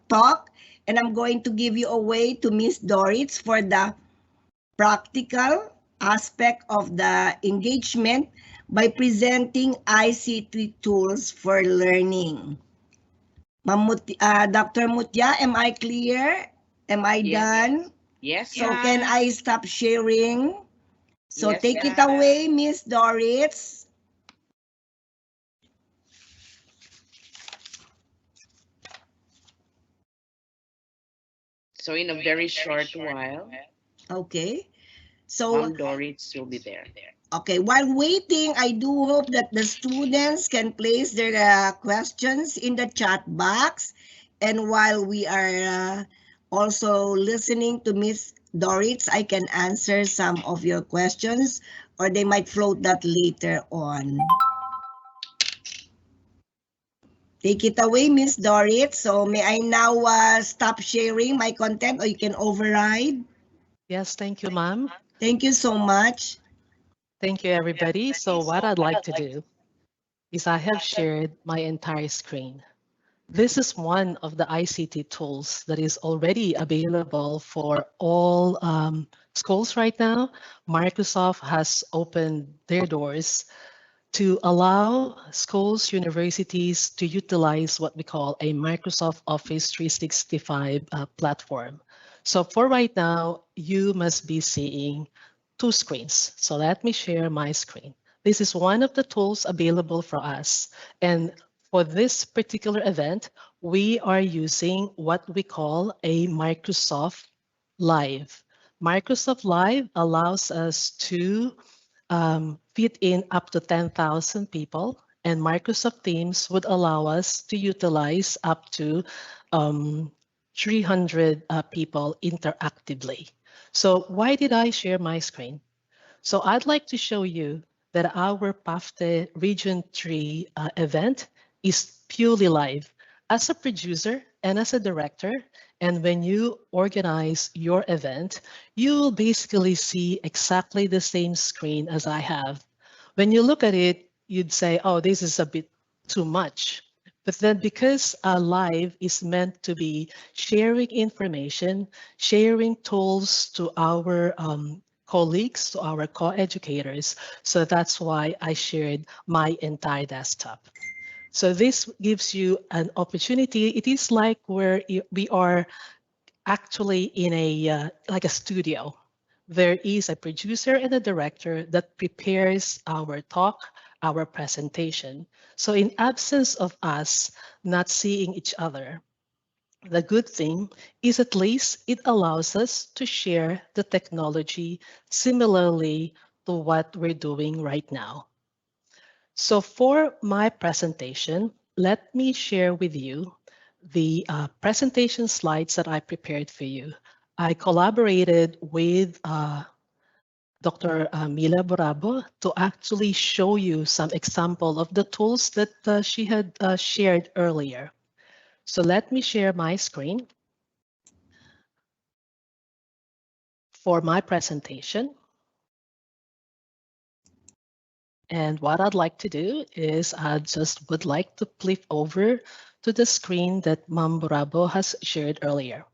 Speaker 6: talk, and I'm going to give you away to Miss Doritz for the practical aspect of the engagement by presenting ICT tools for learning. Dr. Mutya, am I clear? Am I done?
Speaker 2: Yes.
Speaker 6: So can I stop sharing? So
Speaker 2: Yes,
Speaker 6: take it away, Miss Doritz.
Speaker 2: So in a very short while,
Speaker 6: Okay. So
Speaker 2: Ma'am Doritz will be there.
Speaker 6: okay, while waiting, I do hope that the students can place their questions in the chat box. And while we are also listening to Miss Doritz, I can answer some of your questions, or they might float that later on. Take it away, Miss Doritz. So may I now stop sharing my content, or you can override?
Speaker 7: Yes, thank you, ma'am.
Speaker 6: Thank you so much.
Speaker 7: Thank you, everybody. So what I'd like to do is I have shared my entire screen. This is one of the ICT tools that is already available for all schools right now. Microsoft has opened their doors to allow schools, universities to utilize what we call a Microsoft Office 365 platform. So for right now, you must be seeing 2 screens. So let me share my screen. This is one of the tools available for us. And for this particular event, we are using what we call a Microsoft Live. Microsoft Live allows us to fit in up to 10,000 people, and Microsoft Teams would allow us to utilize up to 300 people interactively. So why did I share my screen? So I'd like to show you that our PAFTE Region 3 event is purely live. As a producer and as a director, and when you organize your event, you will basically see exactly the same screen as I have. When you look at it, you'd say, oh, this is a bit too much. But then because live is meant to be sharing information, sharing tools to our colleagues, to our co-educators. So that's why I shared my entire desktop. So this gives you an opportunity. It is like where we are actually in a like a studio. There is a producer and a director that prepares our talk, our presentation. So in absence of us not seeing each other, the good thing is at least it allows us to share the technology similarly to what we're doing right now. So for my presentation, let me share with you the presentation slides that I prepared for you. I collaborated with Dr. Mila Borabo to actually show you some example of the tools that she had shared earlier. So let me share my screen for my presentation. And what I'd like to do is I just would like to flip over to the screen that Ma'am Borabo has shared earlier.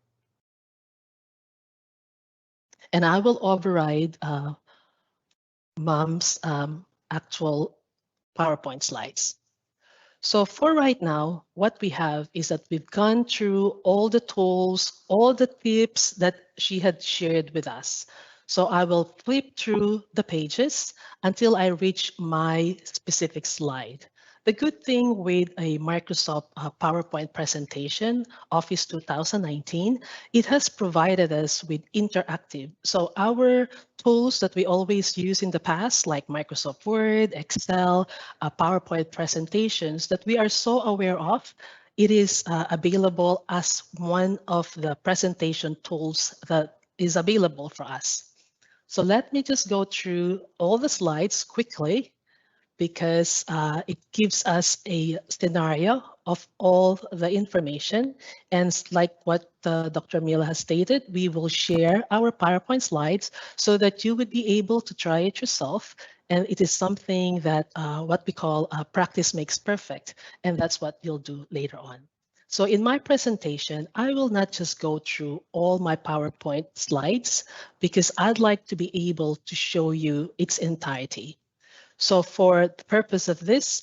Speaker 7: And I will override Mom's actual PowerPoint slides. So for right now, what we have is that we've gone through all the tools, all the tips that she had shared with us. So I will flip through the pages until I reach my specific slide. The good thing with a Microsoft PowerPoint presentation, Office 2019, it has provided us with interactive. So our tools that we always use in the past, like Microsoft Word, Excel, PowerPoint presentations that we are so aware of, it is available as one of the presentation tools that is available for us. So let me just go through all the slides quickly because it gives us a scenario of all the information. And like what Dr. Mila has stated, we will share our PowerPoint slides so that you would be able to try it yourself. And it is something that what we call practice makes perfect. And that's what you'll do later on. So in my presentation, I will not just go through all my PowerPoint slides because I'd like to be able to show you its entirety. So for the purpose of this,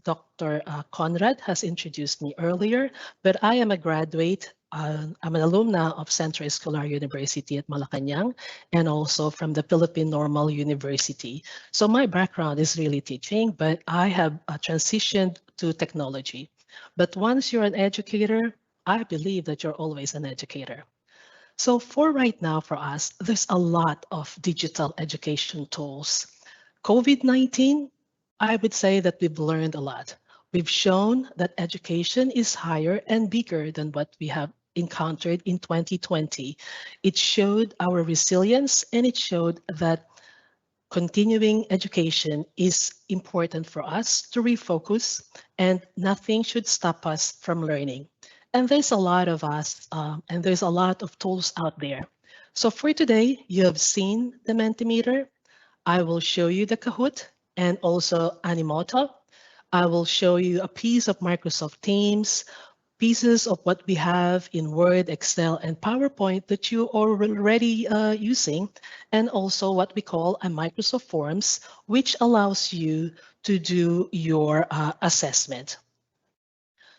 Speaker 7: Dr. Conrad has introduced me earlier, but I am a graduate. I'm an alumna of Centro Escolar University at Malacanang and also from the Philippine Normal University. So my background is really teaching, but I have transitioned to technology. But once you're an educator, I believe that you're always an educator. So for right now, for us, there's a lot of digital education tools. COVID-19, I would say that we've learned a lot. We've shown that education is higher and bigger than what we have encountered in 2020. It showed our resilience and it showed that continuing education is important for us to refocus and nothing should stop us from learning. And there's a lot of us and there's a lot of tools out there. So for today, you have seen the Mentimeter. I will show you the Kahoot and also Animoto. I will show you a piece of Microsoft Teams, pieces of what we have in Word, Excel, and PowerPoint that you are already using, and also what we call a Microsoft Forms, which allows you to do your assessment.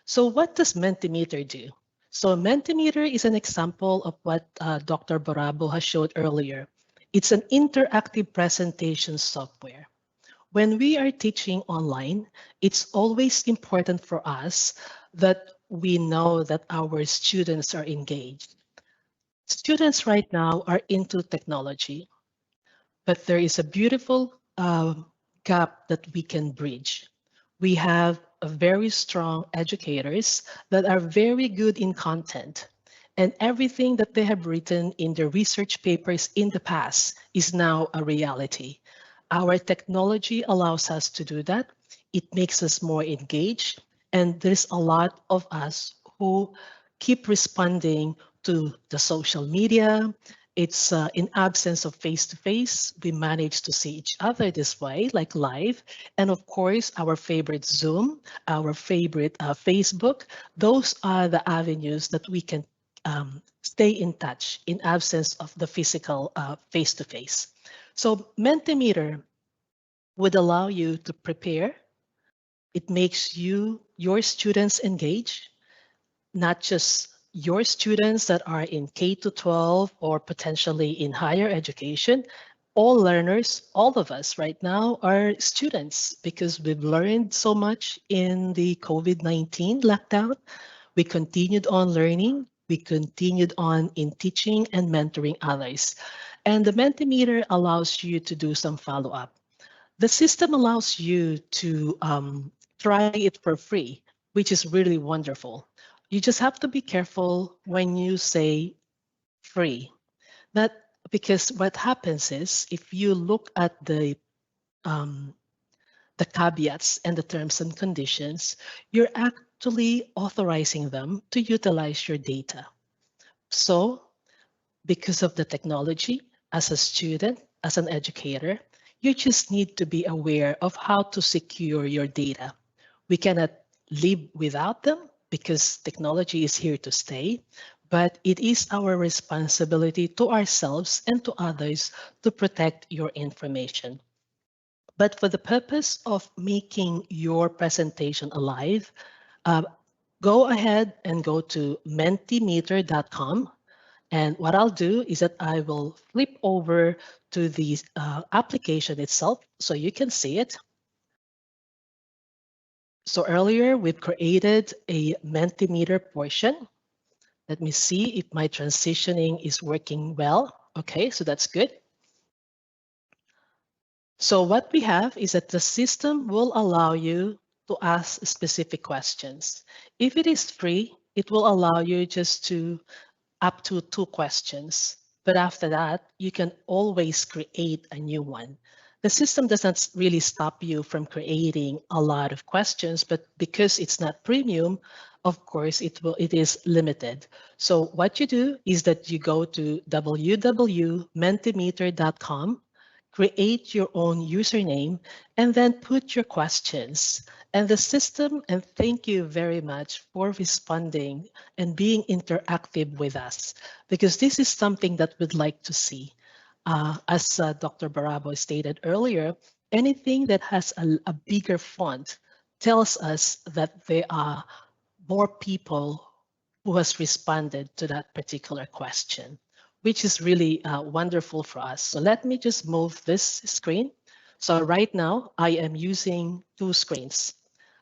Speaker 7: So what does Mentimeter do? So Mentimeter is an example of what Dr. Borabo has showed earlier. It's an interactive presentation software. When we are teaching online, it's always important for us that we know that our students are engaged. Students right now are into technology, but there is a beautiful gap that we can bridge. We have very strong educators that are very good in content. And everything that they have written in their research papers in the past is now a reality. Our technology allows us to do that. It makes us more engaged. And there's a lot of us who keep responding to the social media. It's in absence of face-to-face, we manage to see each other this way, like live. And of course, our favorite Zoom, our favorite Facebook, those are the avenues that we can stay in touch in absence of the physical face-to-face. So Mentimeter would allow you to prepare. It makes your students engage, not just your students that are in K to 12 or potentially in higher education, all learners, all of us right now are students because we've learned so much in the COVID-19 lockdown. We continued on learning. We continued on in teaching and mentoring others. And the Mentimeter allows you to do some follow-up. The system allows you to try it for free, which is really wonderful. You just have to be careful when you say free. That because what happens is if you look at the caveats and the terms and conditions, you're actually authorizing them to utilize your data. So because of the technology, as a student, as an educator, you just need to be aware of how to secure your data. We cannot live without them because technology is here to stay, but it is our responsibility to ourselves and to others to protect your information. But for the purpose of making your presentation alive, go ahead and go to mentimeter.com. And what I'll do is that I will flip over to the application itself so you can see it. So earlier we've created a Mentimeter portion. Let me see if my transitioning is working well. Okay, so that's good. So what we have is that the system will allow you to ask specific questions. If it is free, it will allow you just to up to 2 questions. But after that, you can always create a new one. The system doesn't really stop you from creating a lot of questions, but because it's not premium, of course, it is limited. So what you do is that you go to www.mentimeter.com, create your own username, and then put your questions. And the system, and thank you very much for responding and being interactive with us, because this is something that we'd like to see. As Dr. Barabo stated earlier, anything that has a bigger font tells us that there are more people who has responded to that particular question, which is really wonderful for us. So let me just move this screen. So right now I am using 2 screens.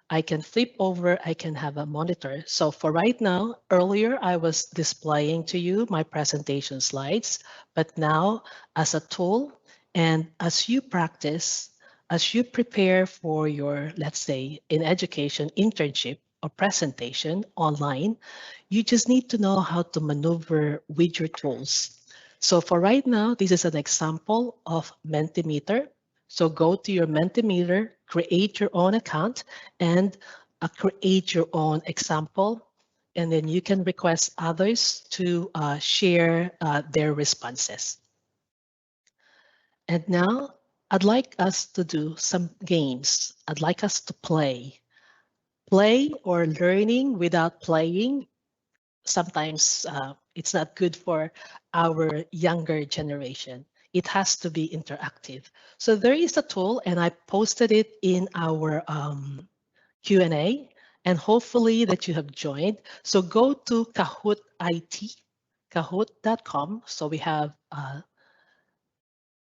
Speaker 7: I can flip over, I can have a monitor. So for right now, earlier I was displaying to you my presentation slides, but now as a tool and as you practice, as you prepare for your, let's say, in education internship or presentation online, you just need to know how to maneuver with your tools. So for right now, this is an example of Mentimeter. So go to your Mentimeter, create your own account, and create your own example. And then you can request others to share their responses. And now I'd like us to do some games. I'd like us to play. Play or learning without playing, sometimes it's not good for our younger generation. It has to be interactive. So there is a tool, and I posted it in our Q&A, and hopefully that you have joined. So go to Kahoot IT, kahoot.com. So we have a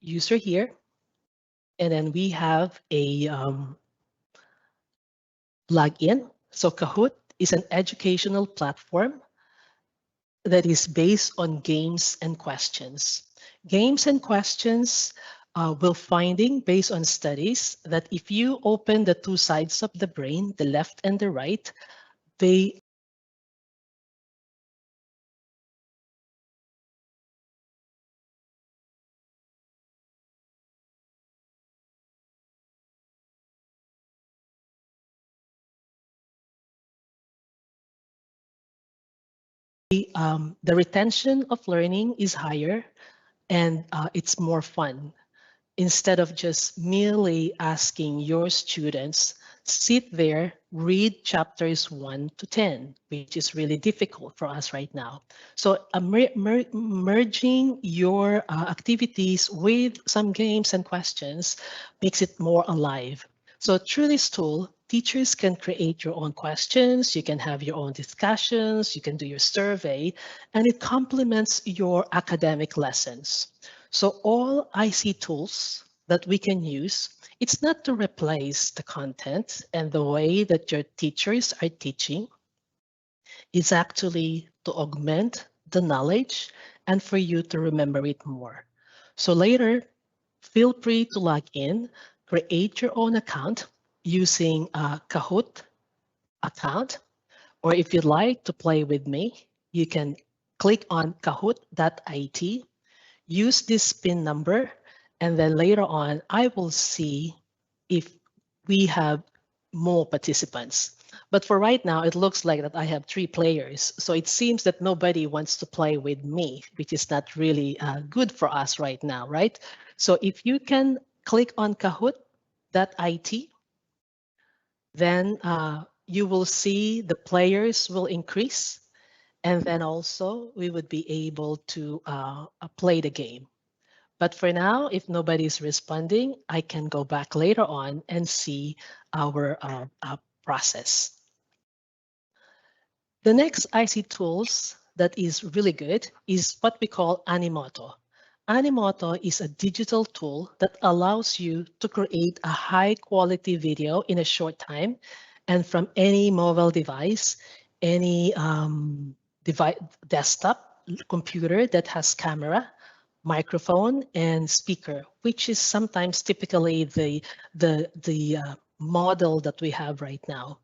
Speaker 7: user here, and then we have a login. So Kahoot is an educational platform that is based on games and questions. Games and questions will finding based on studies that if you open the 2 sides of the brain, the left and the right, they the retention of learning is higher, and it's more fun. Instead of just merely asking your students, sit there, read chapters 1 to 10, which is really difficult for us right now. So merging your activities with some games and questions makes it more alive. So through this tool, teachers can create your own questions, you can have your own discussions, you can do your survey, and it complements your academic lessons. So all IC tools that we can use, it's not to replace the content and the way that your teachers are teaching. It's actually to augment the knowledge and for you to remember it more. So later, feel free to log in, create your own account using a Kahoot account, or if you'd like to play with me, you can click on kahoot.it, use this PIN number, and then later on, I will see if we have more participants. But for right now, it looks like that I have 3 players. So it seems that nobody wants to play with me, which is not really good for us right now, right? So if you can click on kahoot.it, then you will see the players will increase. And then also we would be able to play the game. But for now, if nobody is responding, I can go back later on and see our process. The next IC tools that is really good is what we call Animoto. Animoto is a digital tool that allows you to create a high quality video in a short time and from any mobile device, any desktop computer that has camera, microphone, and speaker, which is sometimes typically the model that we have right now.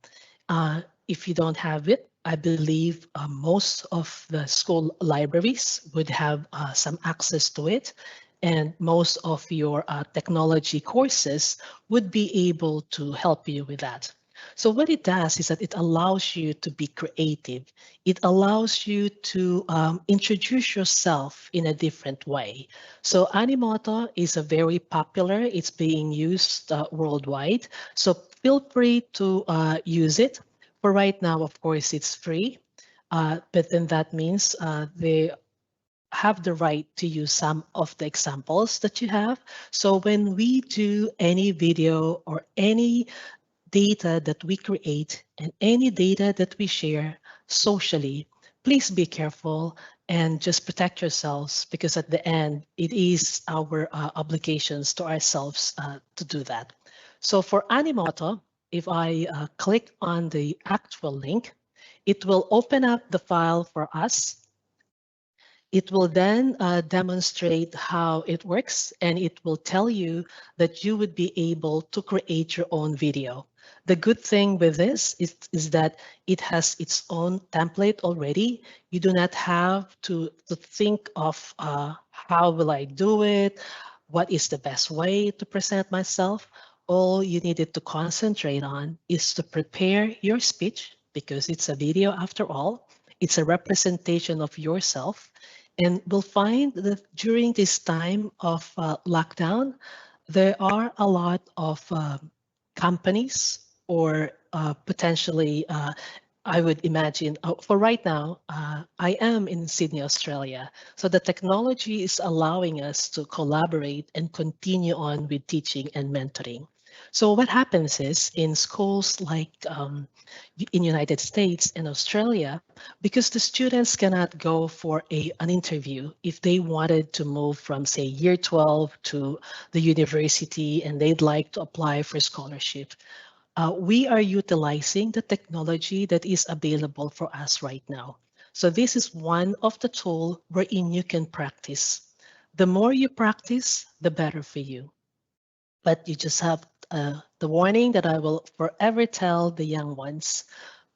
Speaker 7: If you don't have it, I believe most of the school libraries would have some access to it, and most of your technology courses would be able to help you with that. So what it does is that it allows you to be creative. It allows you to introduce yourself in a different way. So Animoto is a very popular, it's being used worldwide. So feel free to use it. For right now, of course, it's free, but then that means they have the right to use some of the examples that you have. So when we do any video or any data that we create and any data that we share socially, please be careful and just protect yourselves, because at the end, it is our obligations to ourselves to do that. So for Animoto, if I click on the actual link, it will open up the file for us. It will then demonstrate how it works, and it will tell you that you would be able to create your own video. The good thing with this is that it has its own template already. You do not have to think of how will I do it, what is the best way to present myself. All you needed to concentrate on is to prepare your speech, because it's a video after all. It's a representation of yourself. And we'll find that during this time of lockdown, there are a lot of companies or potentially, I would imagine, for right now, I am in Sydney, Australia. So the technology is allowing us to collaborate and continue on with teaching and mentoring. So what happens is in schools like in United States and Australia, because the students cannot go for an interview if they wanted to move from, say, year 12 to the university and they'd like to apply for scholarship, we are utilizing the technology that is available for us right now. So this is one of the tools wherein you can practice. The more you practice, the better for you. But you just have the warning that I will forever tell the young ones: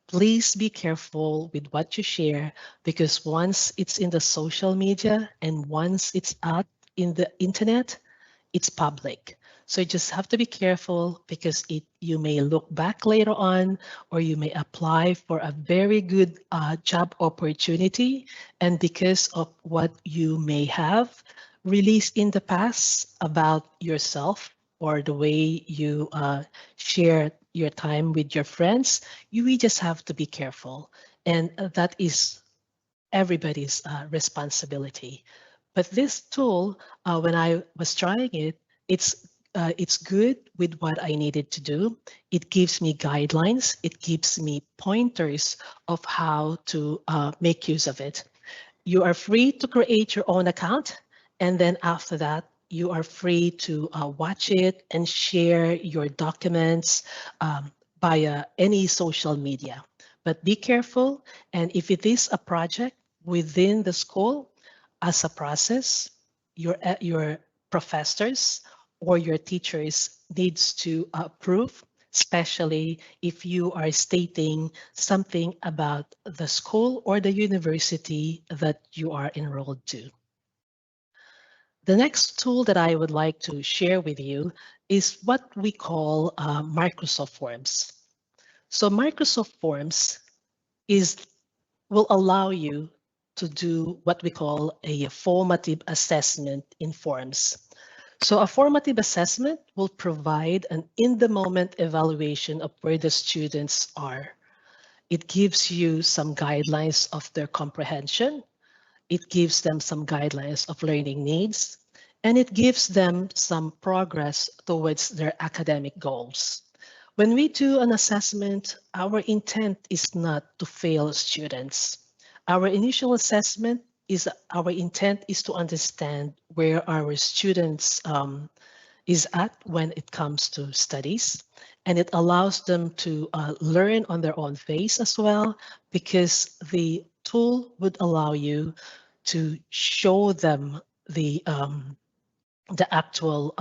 Speaker 7: please be careful with what you share, because once it's in the social media and once it's out in the internet, it's public. So you just have to be careful, because you may look back later on, or you may apply for a very good job opportunity, and because of what you may have released in the past about yourself, or the way you share your time with your friends, we just have to be careful. And that is everybody's responsibility. But this tool, when I was trying it, it's it's good with what I needed to do. It gives me guidelines. It gives me pointers of how to make use of it. You are free to create your own account, and then after that, you are free to watch it and share your documents via any social media. But be careful, and if it is a project within the school, as a process, your professors or your teachers needs to approve, especially if you are stating something about the school or the university that you are enrolled to. The next tool that I would like to share with you is what we call Microsoft Forms. So Microsoft Forms will allow you to do what we call a formative assessment in forms. So a formative assessment will provide an in-the-moment evaluation of where the students are. It gives you some guidelines of their comprehension. It gives them some guidelines of learning needs, and it gives them some progress towards their academic goals. When we do an assessment, our intent is not to fail students. Our initial assessment our intent is to understand where our students is at when it comes to studies, and it allows them to learn on their own pace as well, because the tool would allow you to show them the actual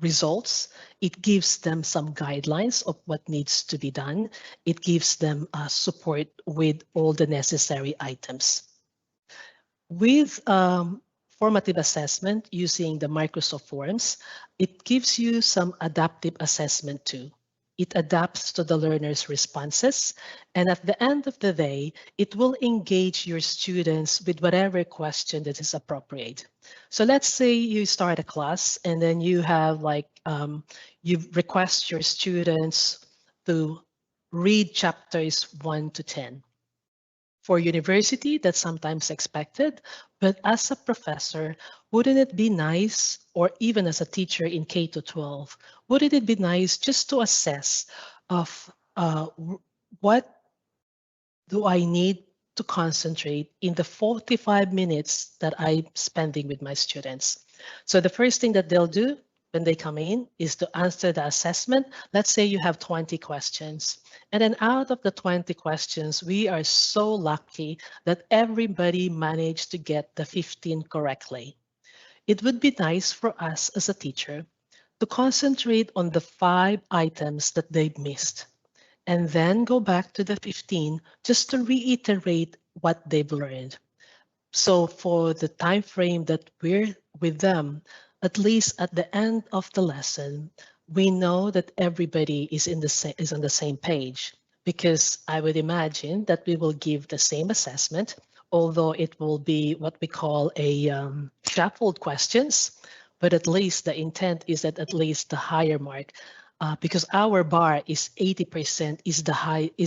Speaker 7: results. It gives them some guidelines of what needs to be done. It gives them support with all the necessary items. With formative assessment using the Microsoft Forms, it gives you some adaptive assessment too. It adapts to the learner's responses, and at the end of the day, it will engage your students with whatever question that is appropriate. So let's say you start a class and then you have you request your students to read chapters 1 to 10. For university, that's sometimes expected, but as a professor, wouldn't it be nice, or even as a teacher in K to 12, wouldn't it be nice just to assess of what do I need to concentrate in the 45 minutes that I'm spending with my students? So the first thing that they'll do when they come in is to answer the assessment. Let's say you have 20 questions. And then out of the 20 questions, we are so lucky that everybody managed to get the 15 correctly. It would be nice for us as a teacher to concentrate on the 5 items that they've missed, and then go back to the 15 just to reiterate what they've learned. So for the time frame that we're with them, at least at the end of the lesson, we know that everybody is on the same page, because I would imagine that we will give the same assessment, although it will be what we call a shuffled questions, but at least the intent is that at least the higher mark, because our bar is 80% is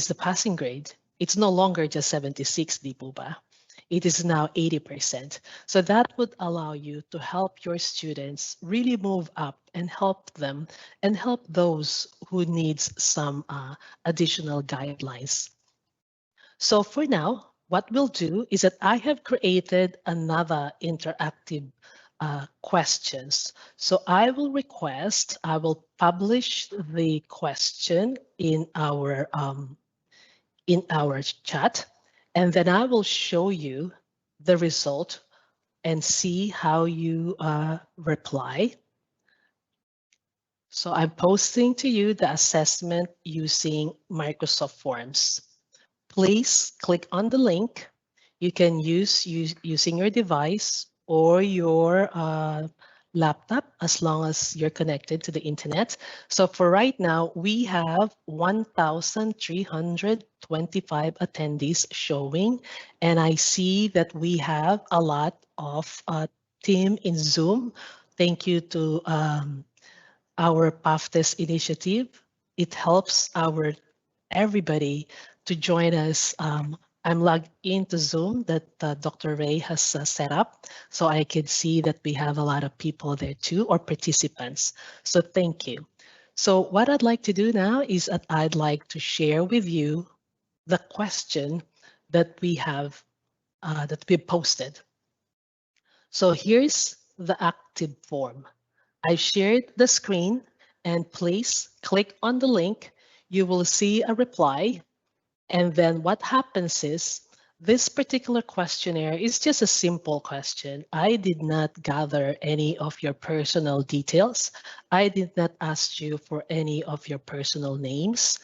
Speaker 7: the passing grade. It's no longer just 76, di po ba? It is now 80%. So that would allow you to help your students really move up and help them and help those who needs some additional guidelines. So for now, what we'll do is that I have created another interactive questions. So I will publish the question in our chat, and then I will show you the result and see how you reply. So I'm posting to you the assessment using Microsoft Forms. Please click on the link. You can use using your device or your laptop, as long as you're connected to the internet. So for right now, we have 1,325 attendees showing, and I see that we have a lot of team in Zoom. Thank you to our PAFTES initiative. It helps everybody to join us I'm logged into Zoom that Dr. Ray has set up, so I could see that we have a lot of people there too, or participants. So thank you. So what I'd like to do now is that I'd like to share with you the question that we have that we posted. So here's the active form. I shared the screen, and please click on the link. You will see a reply. And then what happens is this particular questionnaire is just a simple question. I did not gather any of your personal details. I did not ask you for any of your personal names.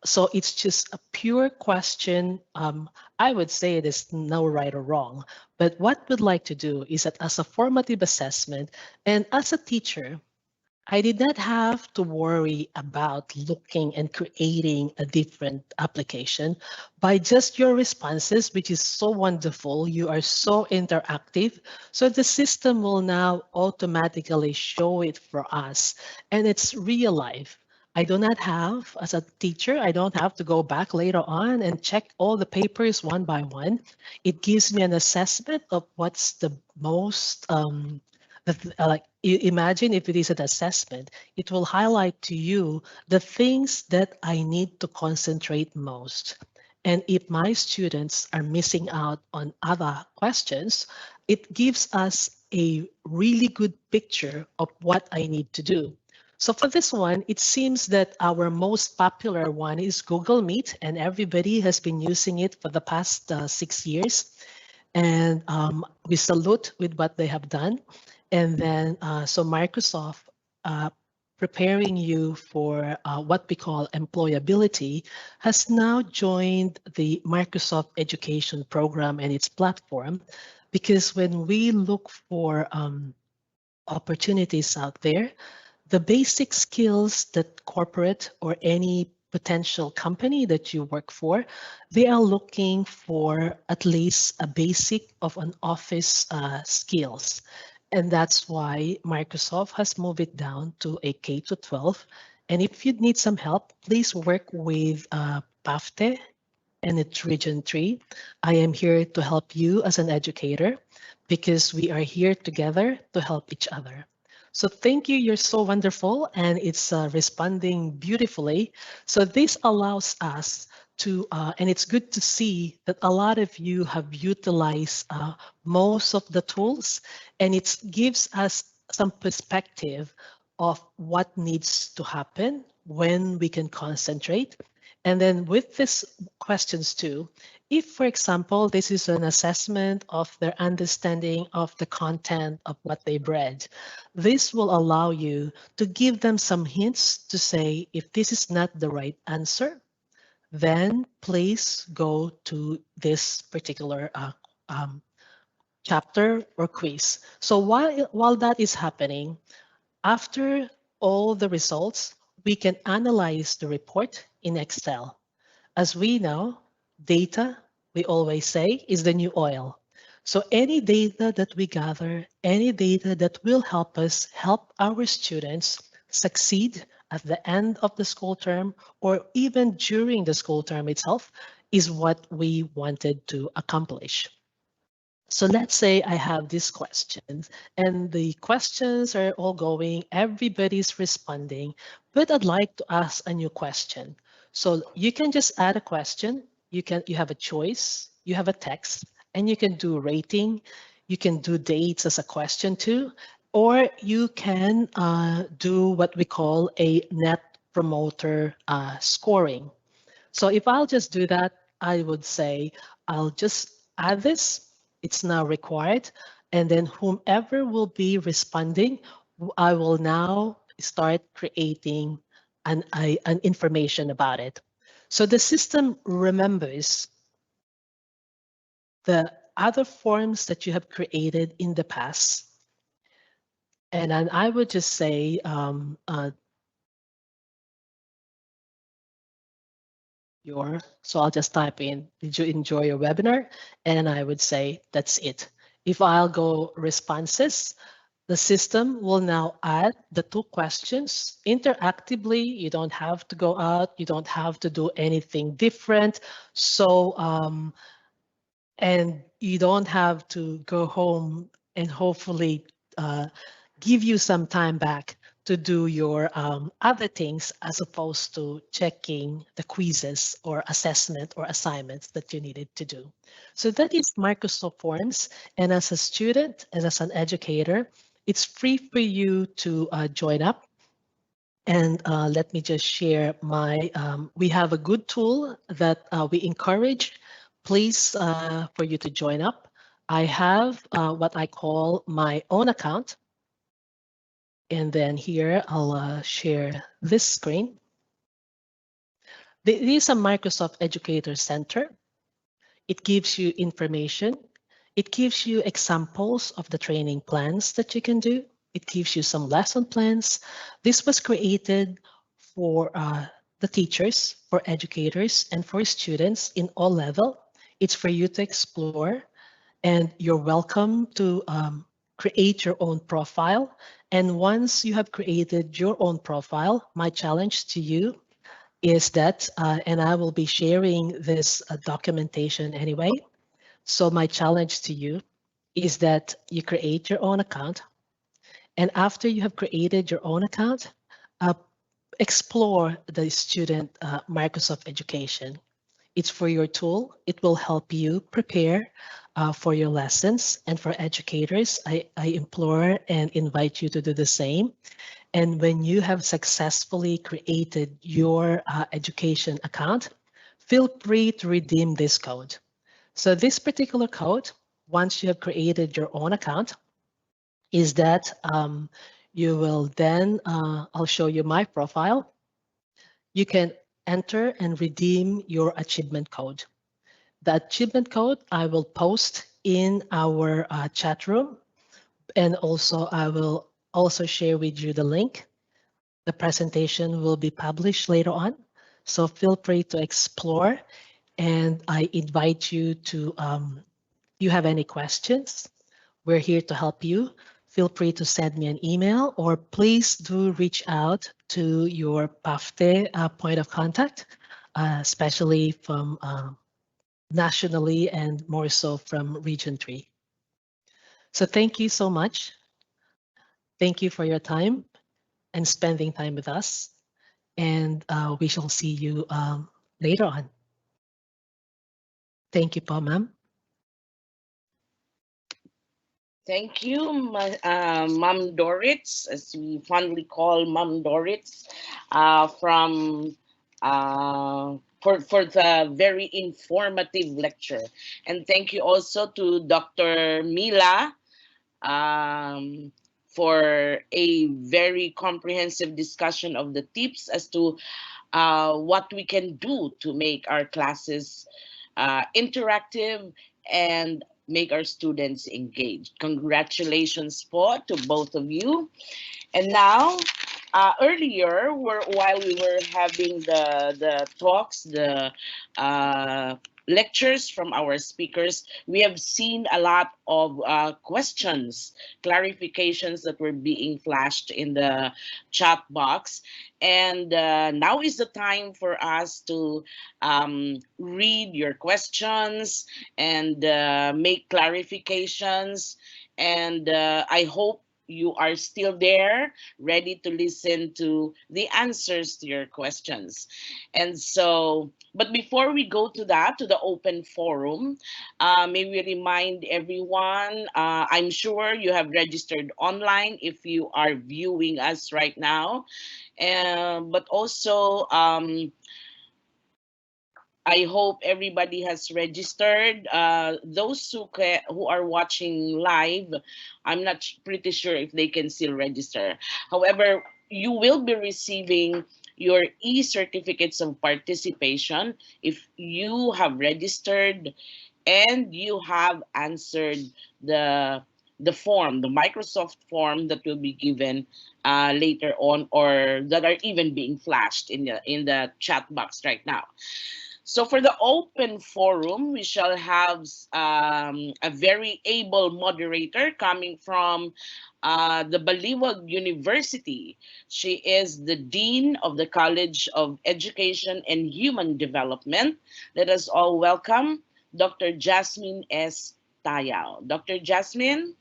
Speaker 7: So it's just a pure question. I would say there's no right or wrong, but what we'd like to do is that as a formative assessment and as a teacher, I did not have to worry about looking and creating a different application by just your responses, which is so wonderful. You are so interactive. So the system will now automatically show it for us, and it's real life. I do not have, as a teacher, I don't have to go back later on and check all the papers one by one. It gives me an assessment of what's the most like imagine if it is an assessment, it will highlight to you the things that I need to concentrate most. And if my students are missing out on other questions, it gives us a really good picture of what I need to do. So for this one, it seems that our most popular one is Google Meet, and everybody has been using it for the past 6 years. And we salute with what they have done. And then, so Microsoft preparing you for what we call employability has now joined the Microsoft Education Program and its platform, because when we look for opportunities out there, the basic skills that corporate or any potential company that you work for, they are looking for at least a basic of an office skills. And that's why Microsoft has moved it down to a K to 12. And if you need some help, please work with PAFTE and its Region 3. I am here to help you as an educator because we are here together to help each other. So thank you, you're so wonderful, and it's responding beautifully. So this allows us to, and it's good to see that a lot of you have utilized most of the tools, and it gives us some perspective of what needs to happen when we can concentrate. And then with these questions too, if, for example, this is an assessment of their understanding of the content of what they've read, this will allow you to give them some hints to say, if this is not the right answer, then please go to this particular chapter or quiz. So while that is happening, after all the results, we can analyze the report in Excel. As we know, data, we always say, is the new oil. So any data that we gather, any data that will help us help our students succeed at the end of the school term or even during the school term itself is what we wanted to accomplish. So let's say I have these questions and the questions are all going, everybody's responding, but I'd like to ask a new question. So you can just add a question, you have a choice, you have a text, and you can do rating, you can do dates as a question too, or you can do what we call a net promoter scoring. So if I'll just do that, I would say I'll just add this. It's now required. And then whomever will be responding, I will now start creating an information about it. So the system remembers the other forms that you have created in the past. And then I would just say, so I'll just type in, did you enjoy your webinar? And I would say, that's it. If I'll go responses, the system will now add the 2 questions interactively. You don't have to go out. You don't have to do anything different. So and you don't have to go home and hopefully uh, give you some time back to do your other things as opposed to checking the quizzes or assessment or assignments that you needed to do. So that is Microsoft Forms. And as a student and as an educator, it's free for you to join up. And let me just share my, we have a good tool that we encourage, please, for you to join up. I have what I call my own account. And then here I'll share this screen. This is a Microsoft Educator Center. It gives you information. It gives you examples of the training plans that you can do. It gives you some lesson plans. This was created for the teachers, for educators, and for students in all level. It's for you to explore, and you're welcome to create your own profile. And once you have created your own profile, my challenge to you is that, and I will be sharing this documentation anyway. So my challenge to you is that you create your own account. And after you have created your own account, uh, explore the student Microsoft Education. It's for your tool. It will help you prepare for your lessons. And for educators, I implore and invite you to do the same. And when you have successfully created your education account, feel free to redeem this code. So this particular code, once you have created your own account, is that you will then, I'll show you my profile. You can enter and redeem your achievement code. The achievement code I will post in our chat room, and also I will also share with you the link. The presentation will be published later on, so feel free to explore, and I invite you to, if you have any questions, we're here to help you. Feel free to send me an email, or please do reach out to your PAFTE point of contact, especially from nationally and more so from Region 3. So thank you so much. Thank you for your time and spending time with us. And we shall see you later on. Thank you, po, ma'am.
Speaker 2: Thank you, Ma'am Doritz, as we fondly call Ma'am Doritz, from for the very informative lecture. And thank you also to Dr. Mila for a very comprehensive discussion of the tips as to what we can do to make our classes interactive and make our students engaged. Congratulations po to both of you. And now, earlier, while we were having the talks, the lectures from our speakers, we have seen a lot of questions, clarifications that were being flashed in the chat box. And now is the time for us to read your questions and make clarifications. And I hope you are still there, ready to listen to the answers to your questions. And so, but before we go to that, to the open forum, may we remind everyone, I'm sure you have registered online if you are viewing us right now, but also, I hope everybody has registered. Those who are watching live, I'm not pretty sure if they can still register. However, you will be receiving your e-certificates of participation if you have registered and you have answered the form, the Microsoft form that will be given later on, or that are even being flashed in the chat box right now. So for the open forum, we shall have a very able moderator coming from the Baliwag University. She is the Dean of the College of Education and Human Development. Let us all welcome Dr. Jasmine S. Tayao. Dr. Jasmine?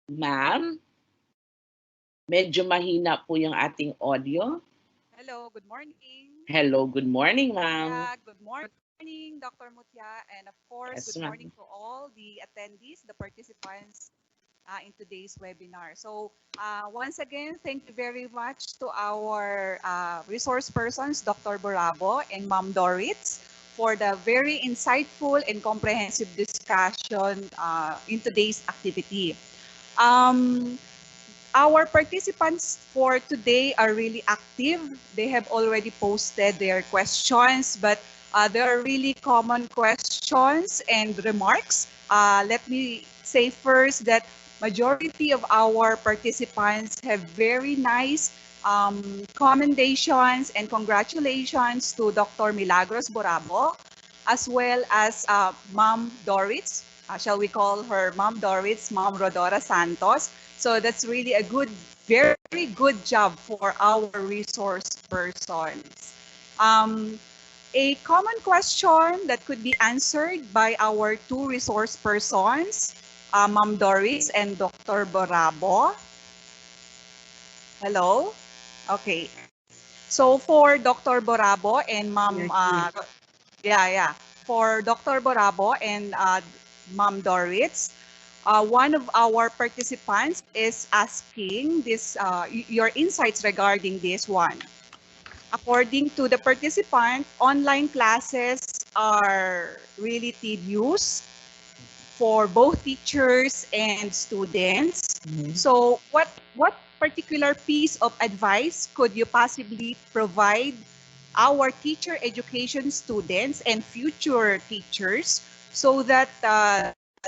Speaker 2: Ma'am? Medyo mahina po yung ating audio.
Speaker 8: Hello, good morning.
Speaker 2: Hello, good morning, ma'am.
Speaker 8: Yeah, good morning, Dr. Mutia, and of course,
Speaker 2: Yes,
Speaker 8: good
Speaker 2: ma'am.
Speaker 8: morning to all the attendees, the participants in today's webinar. So, once again, thank you very much to our resource persons, Dr. Borabo and Ma'am Doritz, for the very insightful and comprehensive discussion in today's activity. Our participants for today are really active. They have already posted their questions, but there are really common questions and remarks. Let me say first that majority of our participants have very nice commendations and congratulations to Dr. Milagros Borabo, as well as Ma'am Doritz. Shall we call her Ma'am Doritz, Ma'am Rodora Santos? So that's really a good, very good job for our resource persons. A common question that could be answered by our two resource persons, Ma'am Doris and Dr. Borabo. Hello? Okay. So for Dr. Borabo and Ma'am, for Dr. Borabo and Ma'am Doris, one of our participants is asking this your insights regarding this one. According to the participant, online classes are really tedious for both teachers and students. So what particular piece of advice could you possibly provide our teacher education students and future teachers so that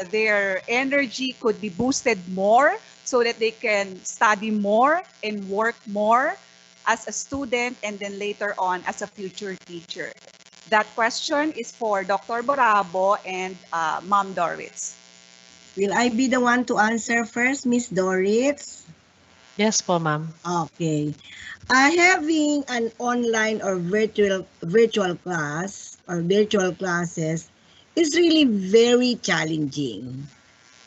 Speaker 8: their energy could be boosted more so that they can study more and work more as a student and then later on as a future teacher? That question is for Dr. Borabo and Ma'am Doritz.
Speaker 6: Will I be the one to answer first, Miss Doritz?
Speaker 7: Yes po, ma'am.
Speaker 6: Okay. Having an online or virtual class or virtual classes is really very challenging.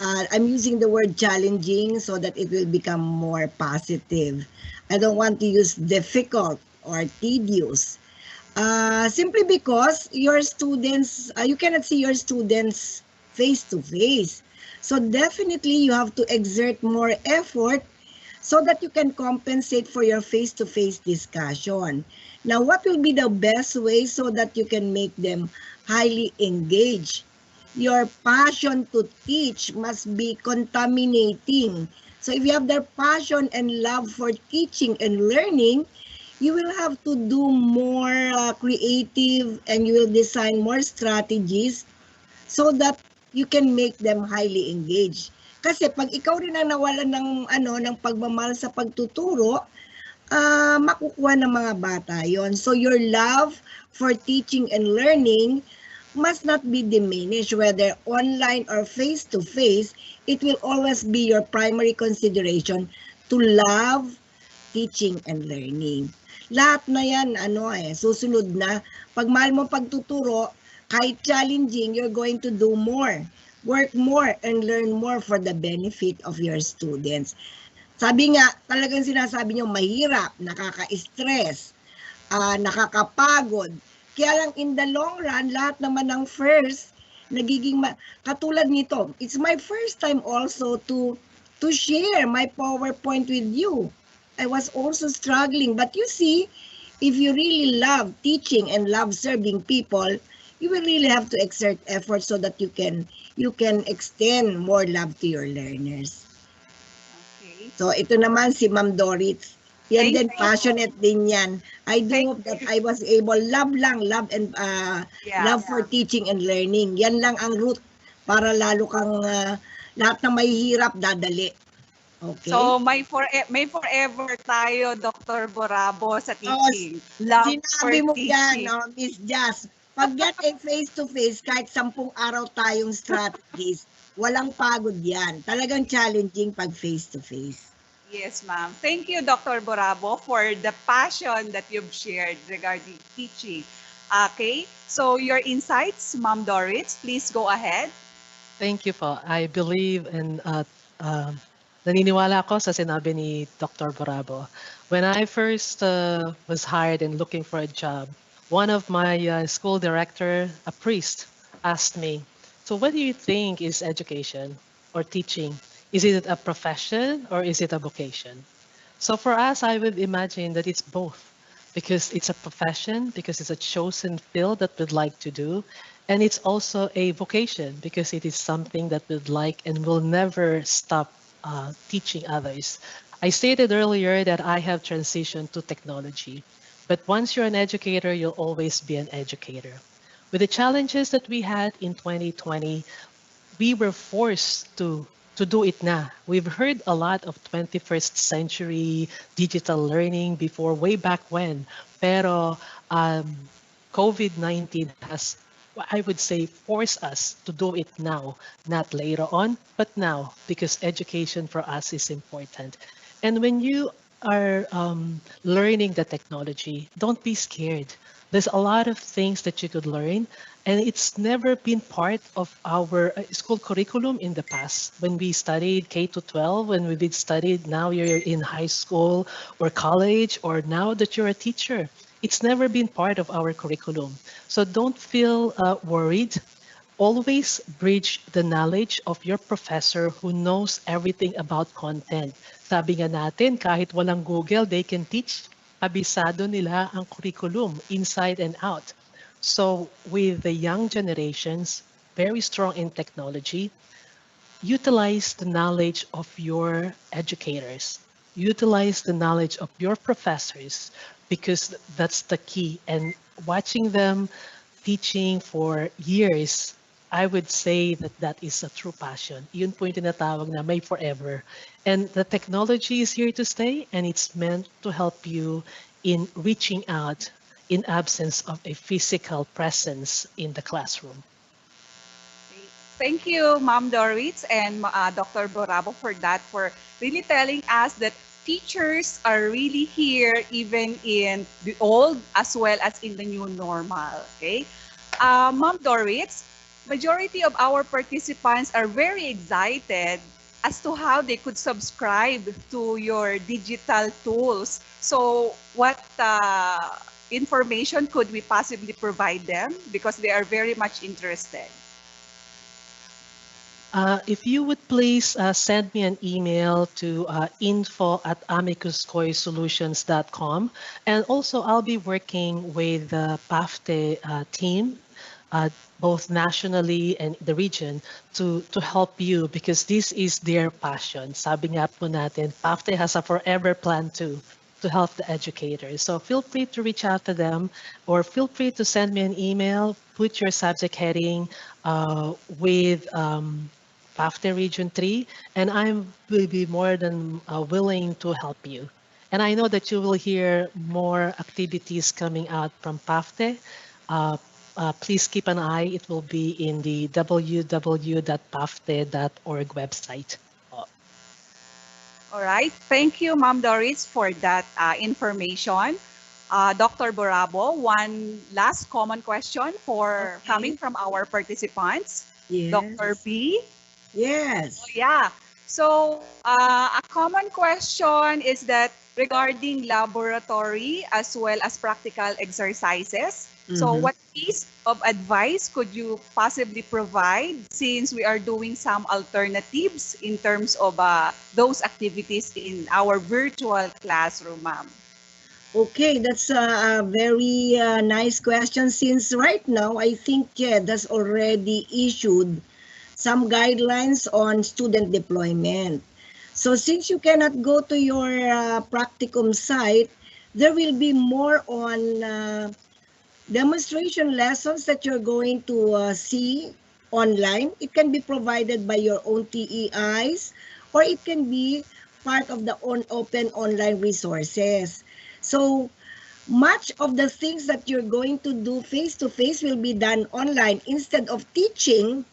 Speaker 6: I'm using the word challenging so that it will become more positive. I don't want to use difficult or tedious. Simply because your students, you cannot see your students face to face. So definitely you have to exert more effort so that you can compensate for your face-to-face discussion. Now, what will be the best way so that you can make them highly engaged? Your passion to teach must be contaminating. So if you have their passion and love for teaching and learning, you will have to do more creative and you will design more strategies so that you can make them highly engaged. Kasi pag ikaw rin ang nawalan ng pagmamahal sa pagtuturo, makukuha ng mga bata yon. So your love for teaching and learning must not be diminished, whether online or face-to-face. It will always be your primary consideration to love teaching and learning. Lahat na yan, susunod na. Pag mahal mo pagtuturo, kahit challenging, you're going to do more. Work more and learn more for the benefit of your students. Sabi nga, talagang sinasabi nyo, mahirap, nakaka-stress, nakakapagod. Kaya lang in the long run, lahat naman ng first, nagiging katulad nito. It's my first time also to share my PowerPoint with you. I was also struggling. But you see, if you really love teaching and love serving people, you will really have to exert effort so that you can extend more love to your learners.
Speaker 8: Okay.
Speaker 6: So ito naman si Ma'am Doritz. Yan din, passionate din yan. I do hope that I was able, love for teaching and learning. Yan lang ang root para lalo kang lahat na mahihirap dadali. Okay?
Speaker 8: So may forever tayo, Dr. Borabo, sa teaching. Love for
Speaker 6: sinabi mo
Speaker 8: teaching.
Speaker 6: yan, Miss Jazz. Pag yan ay face-to-face, kahit 10 araw tayong strategies, walang pagod yan. Talagang challenging pag face-to-face.
Speaker 8: Yes, ma'am. Thank you, Dr. Borabo, for the passion that you've shared regarding teaching. Okay, so your insights, Ma'am Doris, please go ahead.
Speaker 7: Thank you po. I believe in naniniwala ako sa sinabi ni Dr. Barabo. When I first was hired and looking for a job, one of my school director, a priest, asked me, "So what do you think is education or teaching? Is it a profession or is it a vocation?" So for us, I would imagine that it's both because it's a profession, because it's a chosen field that we'd like to do. And it's also a vocation because it is something that we'd like and will never stop teaching others. I stated earlier that I have transitioned to technology, but once you're an educator, you'll always be an educator. With the challenges that we had in 2020, we were forced to do it now. We've heard a lot of 21st century digital learning before, way back when. Pero COVID-19 has, I would say, forced us to do it now, not later on, but now, because education for us is important. And when you are learning the technology, don't be scared. There's a lot of things that you could learn, and it's never been part of our school curriculum in the past. When we studied K to 12, when we did studied, now you're in high school or college, or now that you're a teacher, it's never been part of our curriculum. So don't feel worried. Always bridge the knowledge of your professor who knows everything about content. Sabi nga natin, kahit walang Google, they can teach. Kabisado nila ang curriculum inside and out. So with the young generations, very strong in technology, utilize the knowledge of your educators, utilize the knowledge of your professors, because that's the key. And watching them teaching for years, I would say that that is a true passion. Yun po yung tinatawag na may forever. And the technology is here to stay, and it's meant to help you in reaching out in absence of a physical presence in the classroom.
Speaker 8: Thank you, Ma'am Doris and Dr. Borabo for that, for really telling us that teachers are really here even in the old as well as in the new normal. Okay, Ma'am Doris, majority of our participants are very excited as to how they could subscribe to your digital tools. So what information could we possibly provide them, because they are very much interested?
Speaker 7: If you would please send me an email to info@amicuscoisolutions.com. And also, I'll be working with the PAFTE team, both nationally and the region, to help you, because this is their passion. Sabi nga po natin, PAFTE has a forever plan too, to help the educators. So feel free to reach out to them, or feel free to send me an email, put your subject heading with PAFTE Region 3, and I will be more than willing to help you. And I know that you will hear more activities coming out from PAFTE. Please keep an eye. It will be in the www.pafte.org website.
Speaker 8: All right. Thank you, Ma'am Doris, for that information. Dr. Borabo, one last common question for coming from our participants.
Speaker 6: Yes.
Speaker 8: Dr. B.
Speaker 6: Yes.
Speaker 8: Yeah. So a common question is that regarding laboratory as well as practical exercises. So what piece of advice could you possibly provide, since we are doing some alternatives in terms of those activities in our virtual classroom, ma'am?
Speaker 6: Okay, that's a very nice question, since right now I think CHED has already issued some guidelines on student deployment. So since you cannot go to your practicum site, there will be more on demonstration lessons that you're going to see online. It can be provided by your own TEIs, or it can be part of the open online resources. So much of the things that you're going to do face-to-face will be done online. Instead of teaching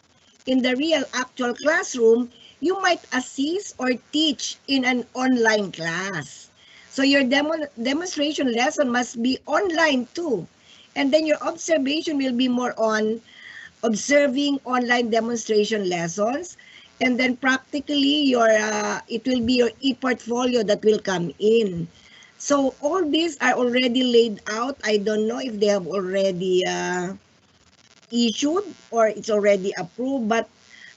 Speaker 6: in the real actual classroom, you might assist or teach in an online class. So your demonstration lesson must be online too. And then your observation will be more on observing online demonstration lessons. And then practically it will be your e-portfolio that will come in. So all these are already laid out. I don't know if they have already issued or it's already approved, but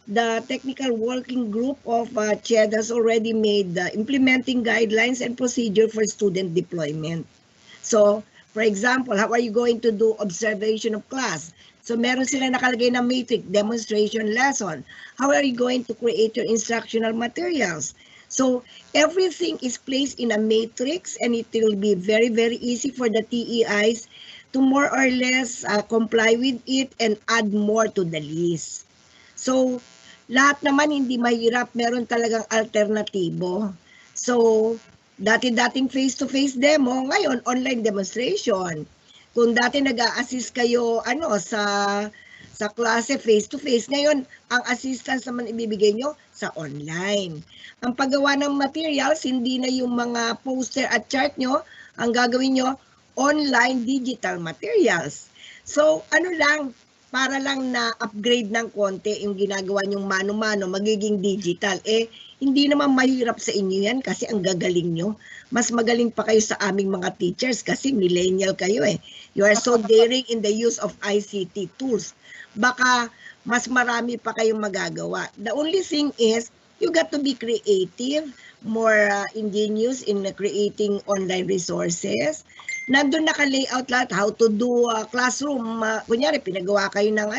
Speaker 6: the technical working group of CHED has already made the implementing guidelines and procedure for student deployment. So, for example, how are you going to do observation of class? So, meron sila nakalagay na matrix, demonstration lesson. How are you going to create your instructional materials? So, everything is placed in a matrix and it will be very, very easy for the TEIs to more or less comply with it and add more to the list. So, lahat naman hindi mahirap, meron talagang alternatibo. So, dati-dating face-to-face demo, ngayon online demonstration. Kung dati nag-a-assist kayo sa klase face-to-face, ngayon ang assistance naman ibibigay nyo sa online. Ang paggawa ng materials, hindi na yung mga poster at chart nyo, ang gagawin nyo, online digital materials. So, para lang na upgrade ng konti yung ginagawa nyong mano-mano, magiging digital. Hindi naman mahirap sa inyo yan kasi ang gagaling nyo. Mas magaling pa kayo sa aming mga teachers kasi millennial kayo eh. You are so daring in the use of ICT tools. Baka mas marami pa kayong magagawa. The only thing is, you got to be creative, more ingenious in creating online resources. Nandun naka-layout lahat, how to do classroom. Kunyari, pinagawa kayo ng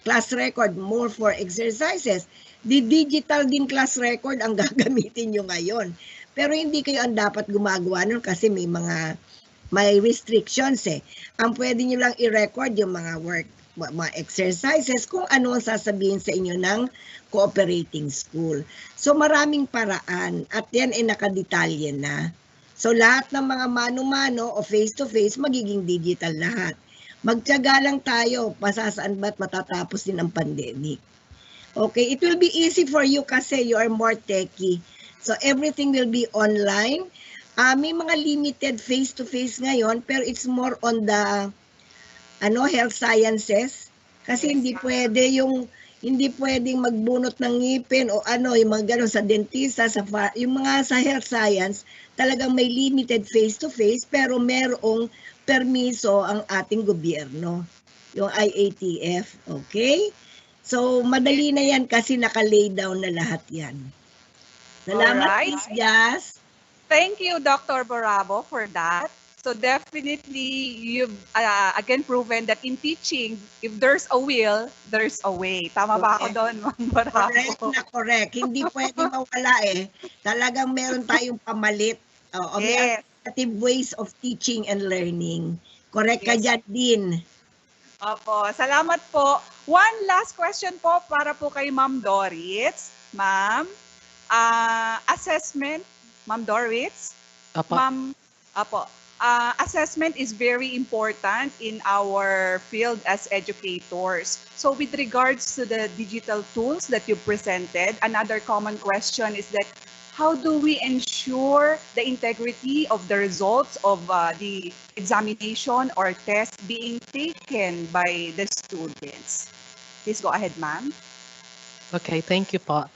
Speaker 6: class record, more for exercises. Di digital din class record ang gagamitin nyo ngayon. Pero hindi kayo ang dapat gumagawa nun kasi may restrictions eh. Ang pwede nyo lang i-record yung mga work, mga exercises, kung ano ang sasabihin sa inyo ng cooperating school. So maraming paraan at yan ay nakadetalye na. So lahat ng mga mano-mano o face-to-face magiging digital lahat. Magtiyaga lang tayo, pasasaan ba't matatapos din ang pandemic. Okay, it will be easy for you kasi you are more techy. So everything will be online. May mga limited face-to-face ngayon pero it's more on the health sciences kasi hindi pwedeng magbunot ng ngipin o yung mga gano'n sa dentista, yung mga sa health science, talagang may limited face-to-face pero merong permiso ang ating gobyerno, yung IATF, okay? So, madali na yan kasi naka-lay down na lahat yan. Salamat,
Speaker 8: Alright.
Speaker 6: Miss Jazz.
Speaker 8: Thank you, Dr. Barabo, for that. So definitely, you've again proven that in teaching, if there's a will, there's a way. Tama ba ako doon, Ma'am Barabo?
Speaker 6: Correct na correct. Hindi pwede mawala eh. Talagang meron tayong pamalit. May
Speaker 8: Yes.
Speaker 6: alternative ways of teaching and learning. Correct ka dyan din.
Speaker 8: Opo, salamat po. One last question po para po kay Ma'am Doritz. Ma'am, assessment, Ma'am Doritz.
Speaker 7: Apa.
Speaker 8: Ma'am, assessment is very important in our field as educators. So with regards to the digital tools that you presented, another common question is that how do we ensure the integrity of the results of the examination or test being taken by the students? Please go ahead, ma'am.
Speaker 7: Okay, thank you, Pa.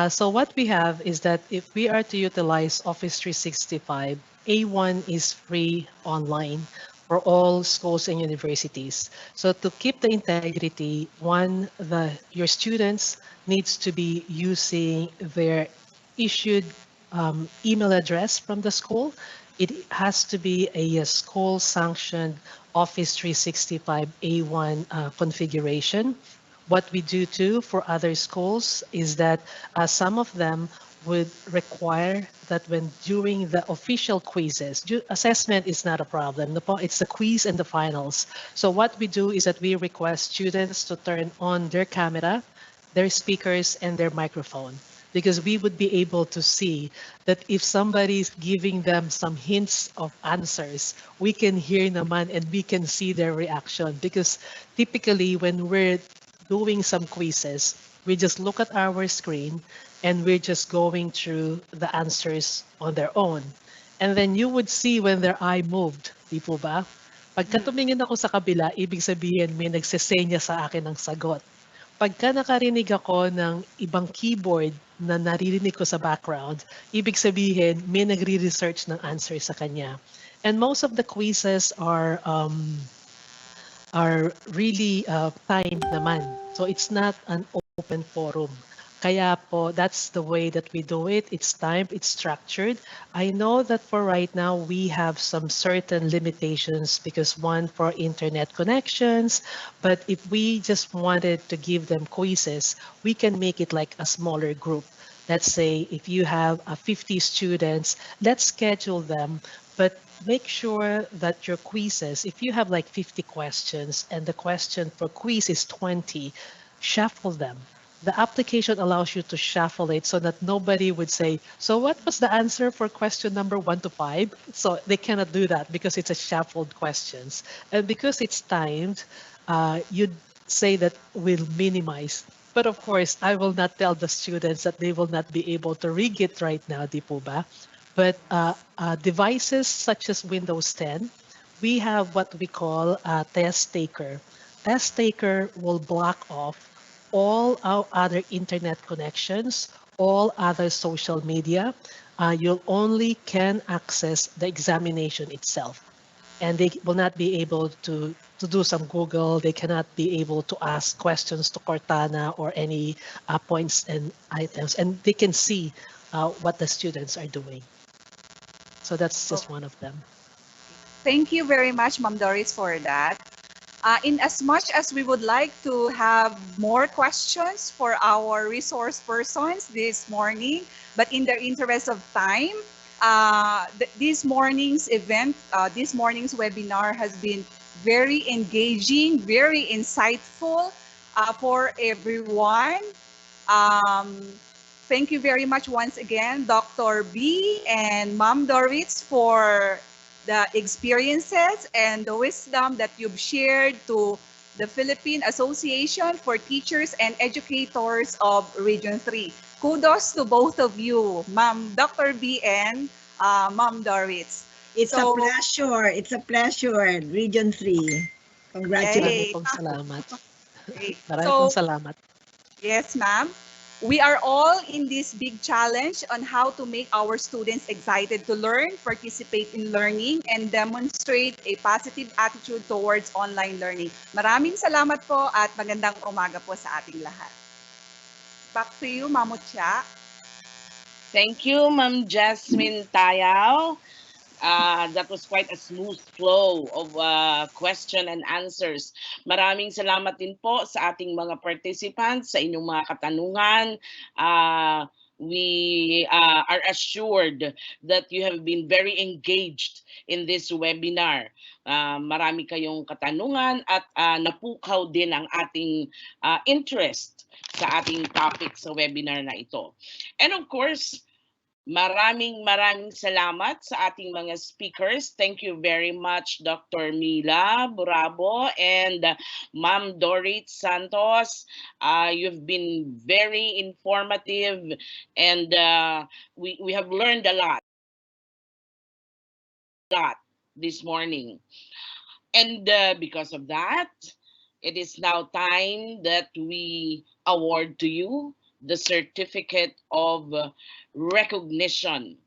Speaker 7: So what we have is that if we are to utilize Office 365, A1 is free online for all schools and universities. So to keep the integrity, your students needs to be using their issued email address from the school. It has to be a school-sanctioned Office 365 A1 configuration. What we do too for other schools is that some of them would require that when during the official quizzes, assessment is not a problem. It's the quiz and the finals. So what we do is that we request students to turn on their camera, their speakers, and their microphone, because we would be able to see that if somebody's giving them some hints of answers, we can hear naman and we can see their reaction. Because typically when we're doing some quizzes, We just look at our screen and we're just going through the answers on their own. And then you would see when their eye moved, di po ba? Pagka tumingin ako sa kabila, ibig sabihin may nagsesenya sa akin ng sagot. Pagka nakarinig ako ng ibang keyboard na naririnig ko sa background, ibig sabihin may nagre-research ng answer sa kanya. And most of the quizzes are really timed naman. So it's not an open forum. Kaya po, that's the way that we do it. It's timed, it's structured. I know that for right now, we have some certain limitations because one for internet connections, but if we just wanted to give them quizzes, we can make it like a smaller group. Let's say if you have 50 students, let's schedule them, but make sure that your quizzes, if you have like 50 questions and the question for quiz is 20, shuffle them. The application allows you to shuffle it so that nobody would say, so what was the answer for question number 1 to 5? So they cannot do that because it's a shuffled questions. And because it's timed, you'd say that we'll minimize. But of course, I will not tell the students that they will not be able to rig it right now, di po ba? But devices such as Windows 10, we have what we call a test taker. Test taker will block off all our other internet connections, all other social media. You'll only can access the examination itself. And they will not be able to do some Google. They cannot be able to ask questions to Cortana or any points and items. And they can see what the students are doing. So that's just one of them.
Speaker 8: Thank you very much, Ma'am Doris, for that. In as much as we would like to have more questions for our resource persons this morning, but in the interest of time, this morning's event, this morning's webinar has been very engaging, very insightful for everyone. Thank you very much once again, Dr. B and Ma'am Doris, for the experiences and the wisdom that you've shared to the Philippine Association for Teachers and Educators of Region 3. Kudos to both of you, Ma'am Dr. B and Ma'am Doris.
Speaker 6: It's a pleasure. It's a pleasure, Region 3. Congratulations.
Speaker 8: Yay.
Speaker 7: Maraming pong salamat.
Speaker 8: Great.
Speaker 7: Maraming pong salamat.
Speaker 8: Yes, ma'am. We are all in this big challenge on how to make our students excited to learn, participate in learning, and demonstrate a positive attitude towards online learning. Maraming salamat po at magandang umaga po sa ating lahat. Back to you, Ma'am Mutia.
Speaker 2: Thank you, Ma'am Jasmine Tayao. That was quite a smooth flow of question and answers. Maraming salamat din po sa ating mga participants, sa inyong mga katanungan. We are assured that you have been very engaged in this webinar. Marami kayong katanungan at napukaw din ang ating interest sa ating topic sa webinar na ito. And of course, maraming salamat sa ating mga speakers. Thank you very much, Dr. Mila Burabo and Ma'am Dorit Santos. You've been very informative and we have learned a lot this morning. And because of that, it is now time that we award to you the certificate of recognition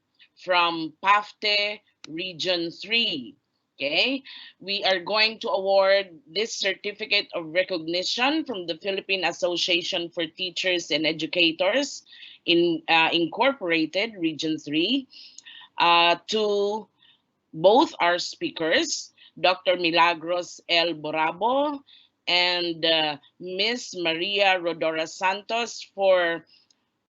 Speaker 2: from PAFTE Region 3. Okay, we are going to award this certificate of recognition from the Philippine Association for Teachers and Educators in Incorporated Region 3 to both our speakers, Dr. Milagros L. Borabo and Ms. Maria Rodora Santos, for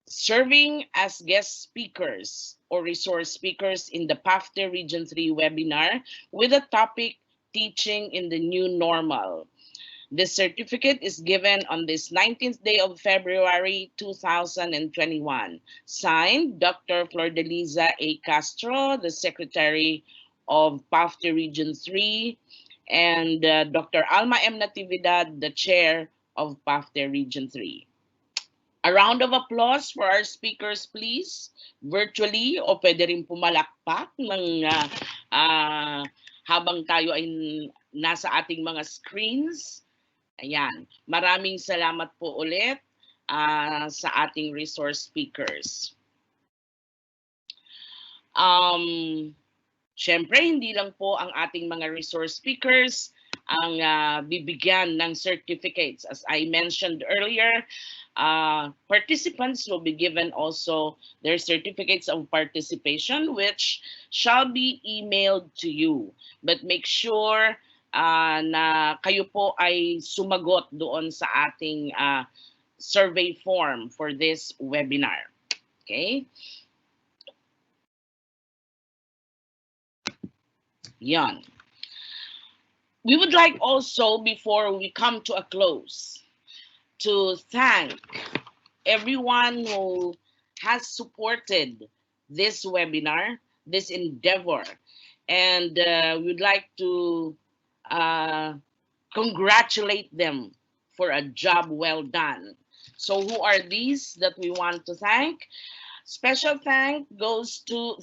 Speaker 2: serving as guest speakers or resource speakers in the PAFTE Region 3 webinar with the topic Teaching in the New Normal. This certificate is given on this 19th day of February 2021. Signed, Dr. Flordeliza A. Castro, the Secretary of PAFTE Region 3, and Dr. Alma M. Natividad, the Chair of PAFTE Region 3. A round of applause for our speakers, please. Virtually o pwede rin pumalakpak ng habang tayo ay nasa ating mga screens. Ayan. Maraming salamat po ulit sa ating resource speakers. Siyempre, hindi lang po ang ating mga resource speakers ang bibigyan ng certificates. As I mentioned earlier, participants will be given also their certificates of participation, which shall be emailed to you. But make sure na kayo po ay sumagot doon sa ating survey form for this webinar. Okay? Yan. We would like also, before we come to a close, to thank everyone who has supported this webinar, this endeavor. And we'd like to congratulate them for a job well done. So who are these that we want to thank? Special thanks goes to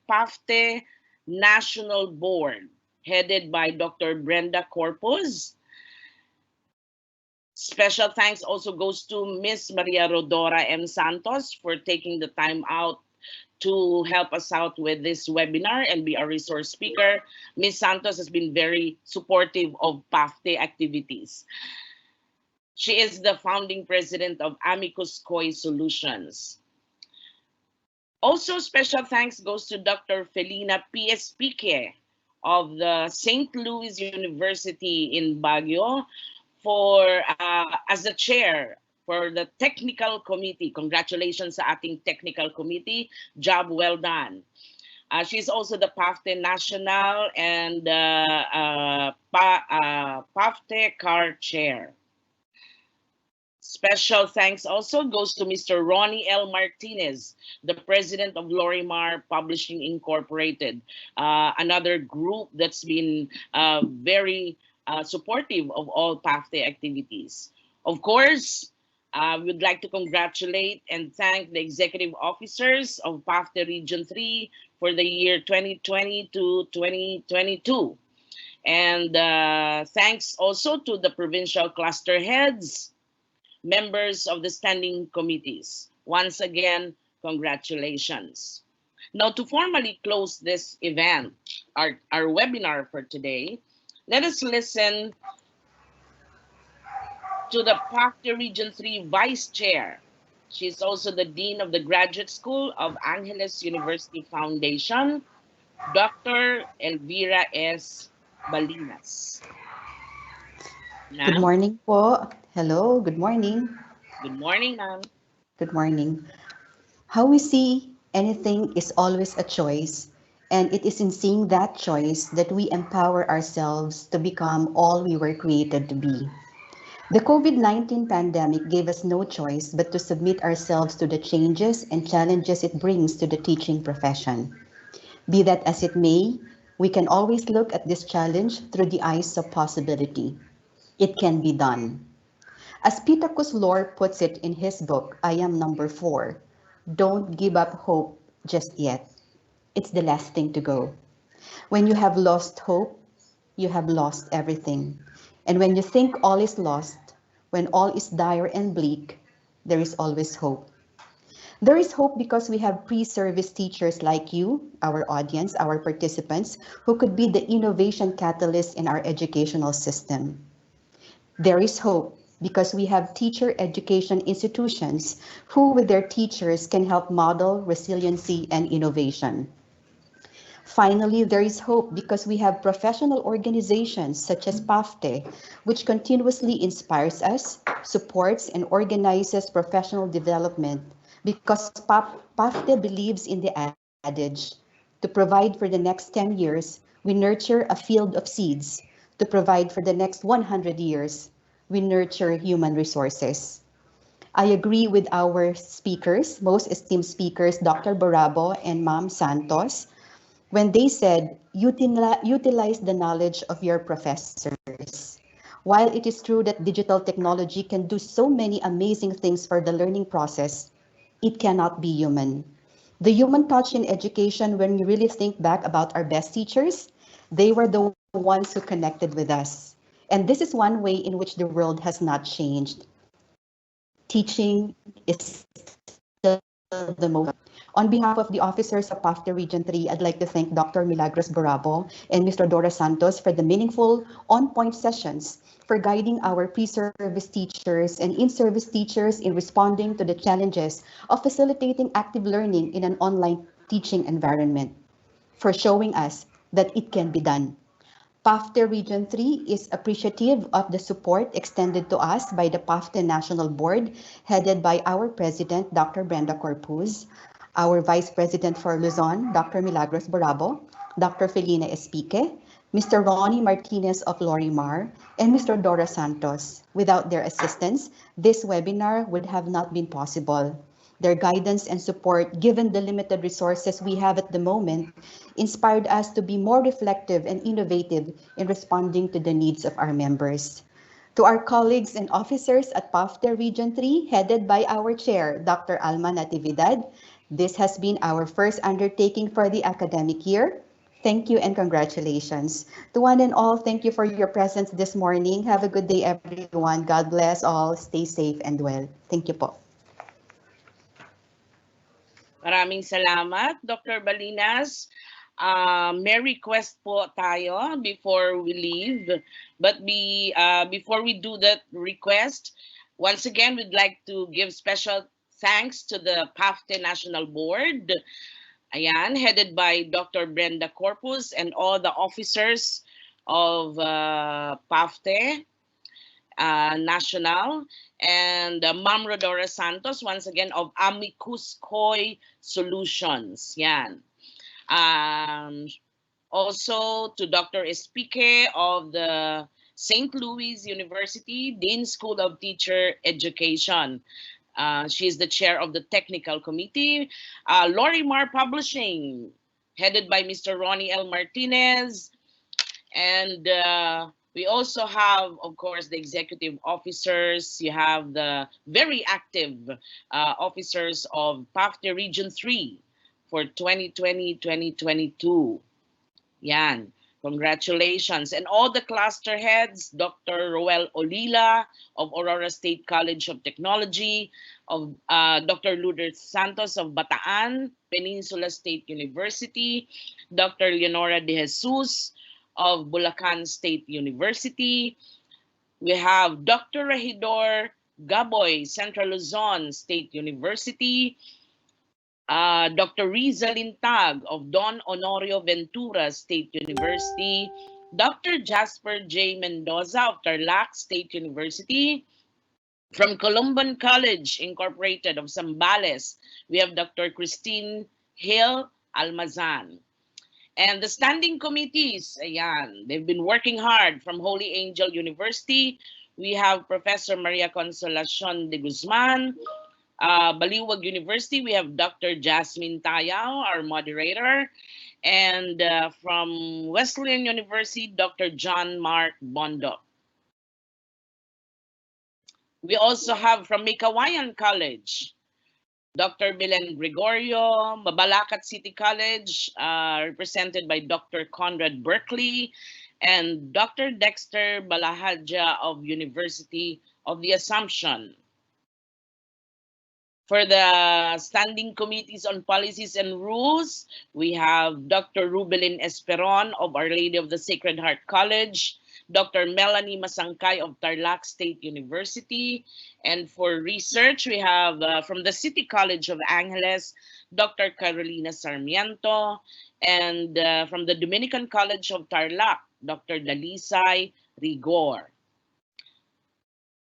Speaker 2: PAFTE National Board, headed by Dr. Brenda Corpus. Special thanks also goes to Miss Maria Rodora M. Santos for taking the time out to help us out with this webinar and be our resource speaker. Ms. Santos has been very supportive of PAFTE activities. She is the founding president of Amicus Koi Solutions. Also, special thanks goes to Dr. Felina P.S. Pique of the St. Louis University in Baguio for as the chair for the technical committee. Congratulations sa ating technical committee. Job well done. She's also the PAFTE National and PAFTE CAR Chair. Special thanks also goes to Mr. Ronnie L. Martinez, the president of Lorimar Publishing Incorporated, another group that's been very supportive of all PAFTE activities. Of course, we'd like to congratulate and thank the executive officers of PAFTE Region 3 for the year 2020 to 2022. And thanks also to the provincial cluster heads, members of the standing committees. Once again, congratulations. Now, to formally close this event, our webinar for today, let us listen to the PAFTE Region 3 Vice Chair. She's also the Dean of the Graduate School of Angeles University Foundation, Dr. Elvira S. Balinas.
Speaker 9: Good morning po. Hello, good morning.
Speaker 2: Good morning, ma'am.
Speaker 9: Good morning. How we see anything is always a choice, and it is in seeing that choice that we empower ourselves to become all we were created to be. The COVID-19 pandemic gave us no choice but to submit ourselves to the changes and challenges it brings to the teaching profession. Be that as it may, we can always look at this challenge through the eyes of possibility. It can be done. As Peter Kuslor puts it in his book, I Am Number 4, don't give up hope just yet. It's the last thing to go. When you have lost hope, you have lost everything. And when you think all is lost, when all is dire and bleak, there is always hope. There is hope because we have pre-service teachers like you, our audience, our participants, who could be the innovation catalyst in our educational system. There is hope because we have teacher education institutions who, with their teachers, can help model resiliency and innovation. Finally, there is hope because we have professional organizations such as PAFTE, which continuously inspires us, supports, and organizes professional development because PAFTE believes in the adage, to provide for the next 10 years, we nurture a field of seeds. To provide for the next 100 years, we nurture human resources. I agree with our speakers, most esteemed speakers, Dr. Barabo and Ma'am Santos, when they said, utilize the knowledge of your professors. While it is true that digital technology can do so many amazing things for the learning process, it cannot be human. The human touch in education, when we really think back about our best teachers, they were the ones who connected with us. And this is one way in which the world has not changed. Teaching is still the most important. On behalf of the officers of PAFTA Region 3, I'd like to thank Dr. Milagros Borabo and Mr. Dora Santos for the meaningful, on-point sessions, for guiding our pre-service teachers and in-service teachers in responding to the challenges of facilitating active learning in an online teaching environment, for showing us that it can be done. PAFTE Region 3 is appreciative of the support extended to us by the PAFTE National Board, headed by our President, Dr. Brenda Corpuz, our Vice President for Luzon, Dr. Milagros Borabo, Dr. Felina Espique, Mr. Ronnie Martinez of Lorimar, and Mr. Dora Santos. Without their assistance, this webinar would have not been possible. Their guidance and support, given the limited resources we have at the moment, inspired us to be more reflective and innovative in responding to the needs of our members. To our colleagues and officers at PAFTE Region 3, headed by our chair, Dr. Alma Natividad, this has been our first undertaking for the academic year. Thank you and congratulations. To one and all, thank you for your presence this morning. Have a good day, everyone. God bless all. Stay safe and well. Thank you po.
Speaker 2: Maraming salamat, Dr. Balinas. May request po tayo before we leave. But before we do that request, once again, we'd like to give special thanks to the PAFTE National Board, ayan, headed by Dr. Brenda Corpus and all the officers of PAFTE National, and Ma'am Rodora Santos, once again, of Amicus Coy Solutions. Yan. Also to Dr. Espique of the St. Louis University Dean School of Teacher Education. She is the chair of the technical committee. Lorimar Publishing, headed by Mr. Ronnie L. Martinez. And we also have, of course, the executive officers. You have the very active officers of PAFTE Region 3 for 2020-2022. Yan. Congratulations. And all the cluster heads, Dr. Roel Olila of Aurora State College of Technology, of Dr. Lourdes Santos of Bataan Peninsula State University, Dr. Leonora De Jesus of Bulacan State University. We have Dr. Regidor Gaboy, Central Luzon State University, Dr. Riza Lintag of Don Honorio Ventura State University, Dr. Jasper J. Mendoza of Tarlac State University. From Columban College Incorporated of Zambales, we have Dr. Christine Hill Almazan. And the standing committees, ayan, they've been working hard. From Holy Angel University, we have Professor Maria Consolacion de Guzman. Baliwag University, we have Dr. Jasmine Tayao, our moderator. And from Wesleyan University, Dr. John Mark Bondo. We also have from Mikawayan College, Dr. Belen Gregorio, Mabalacat City College, represented by Dr. Conrad Berkeley, and Dr. Dexter Balahadja of University of the Assumption. For the standing committees on policies and rules, we have Dr. Rubelin Esperon of Our Lady of the Sacred Heart College, Dr. Melanie Masangkay of Tarlac State University. And for research, we have from the City College of Angeles, Dr. Carolina Sarmiento. And from the Dominican College of Tarlac, Dr. Dalisay Rigor.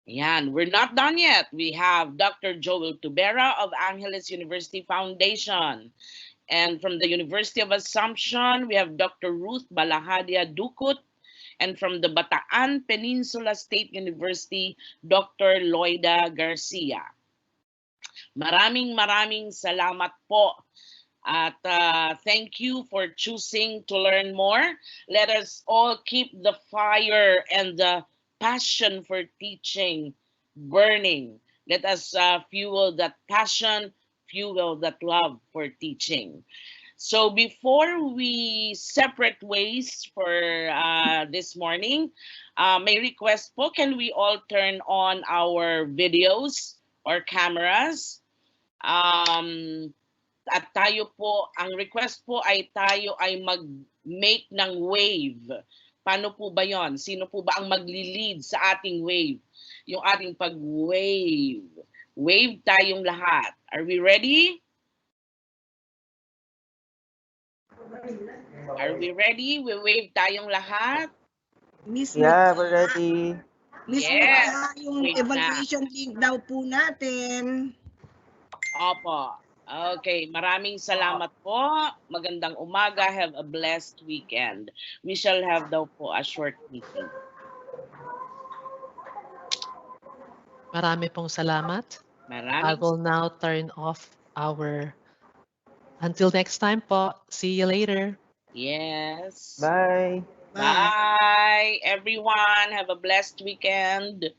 Speaker 2: Yan, we're not done yet. We have Dr. Joel Tubera of Angeles University Foundation. And from the University of Assumption, we have Dr. Ruth Balahadia Dukut. And from the Bataan Peninsula State University, Dr. Loida Garcia. Maraming salamat po. At thank you for choosing to learn more. Let us all keep the fire and the passion for teaching burning. Let us fuel that passion, fuel that love for teaching. So before we separate ways for this morning, may request po, can we all turn on our videos or cameras? At tayo po, ang request po ay tayo ay mag-make ng wave. Paano po ba yon? Sino po ba ang magli-lead sa ating wave? Yung ating pag-wave. Wave tayong lahat. Are we ready? Are we ready? We wave tayong lahat.
Speaker 6: Miss
Speaker 5: Yeah,
Speaker 6: Micha,
Speaker 5: we're ready.
Speaker 6: Miss
Speaker 2: Yes.
Speaker 6: Micha, yung
Speaker 2: Wait na.
Speaker 6: evaluation link daw po natin.
Speaker 2: Opo. Okay, maraming salamat po. Magandang umaga. Have a blessed weekend. We shall have daw po a short meeting.
Speaker 7: Marami pong salamat. I
Speaker 2: Maraming
Speaker 7: will now turn off our... Until next time po. See you later.
Speaker 2: yes.
Speaker 5: Bye.
Speaker 6: Bye.
Speaker 2: Bye, everyone. Have a blessed weekend.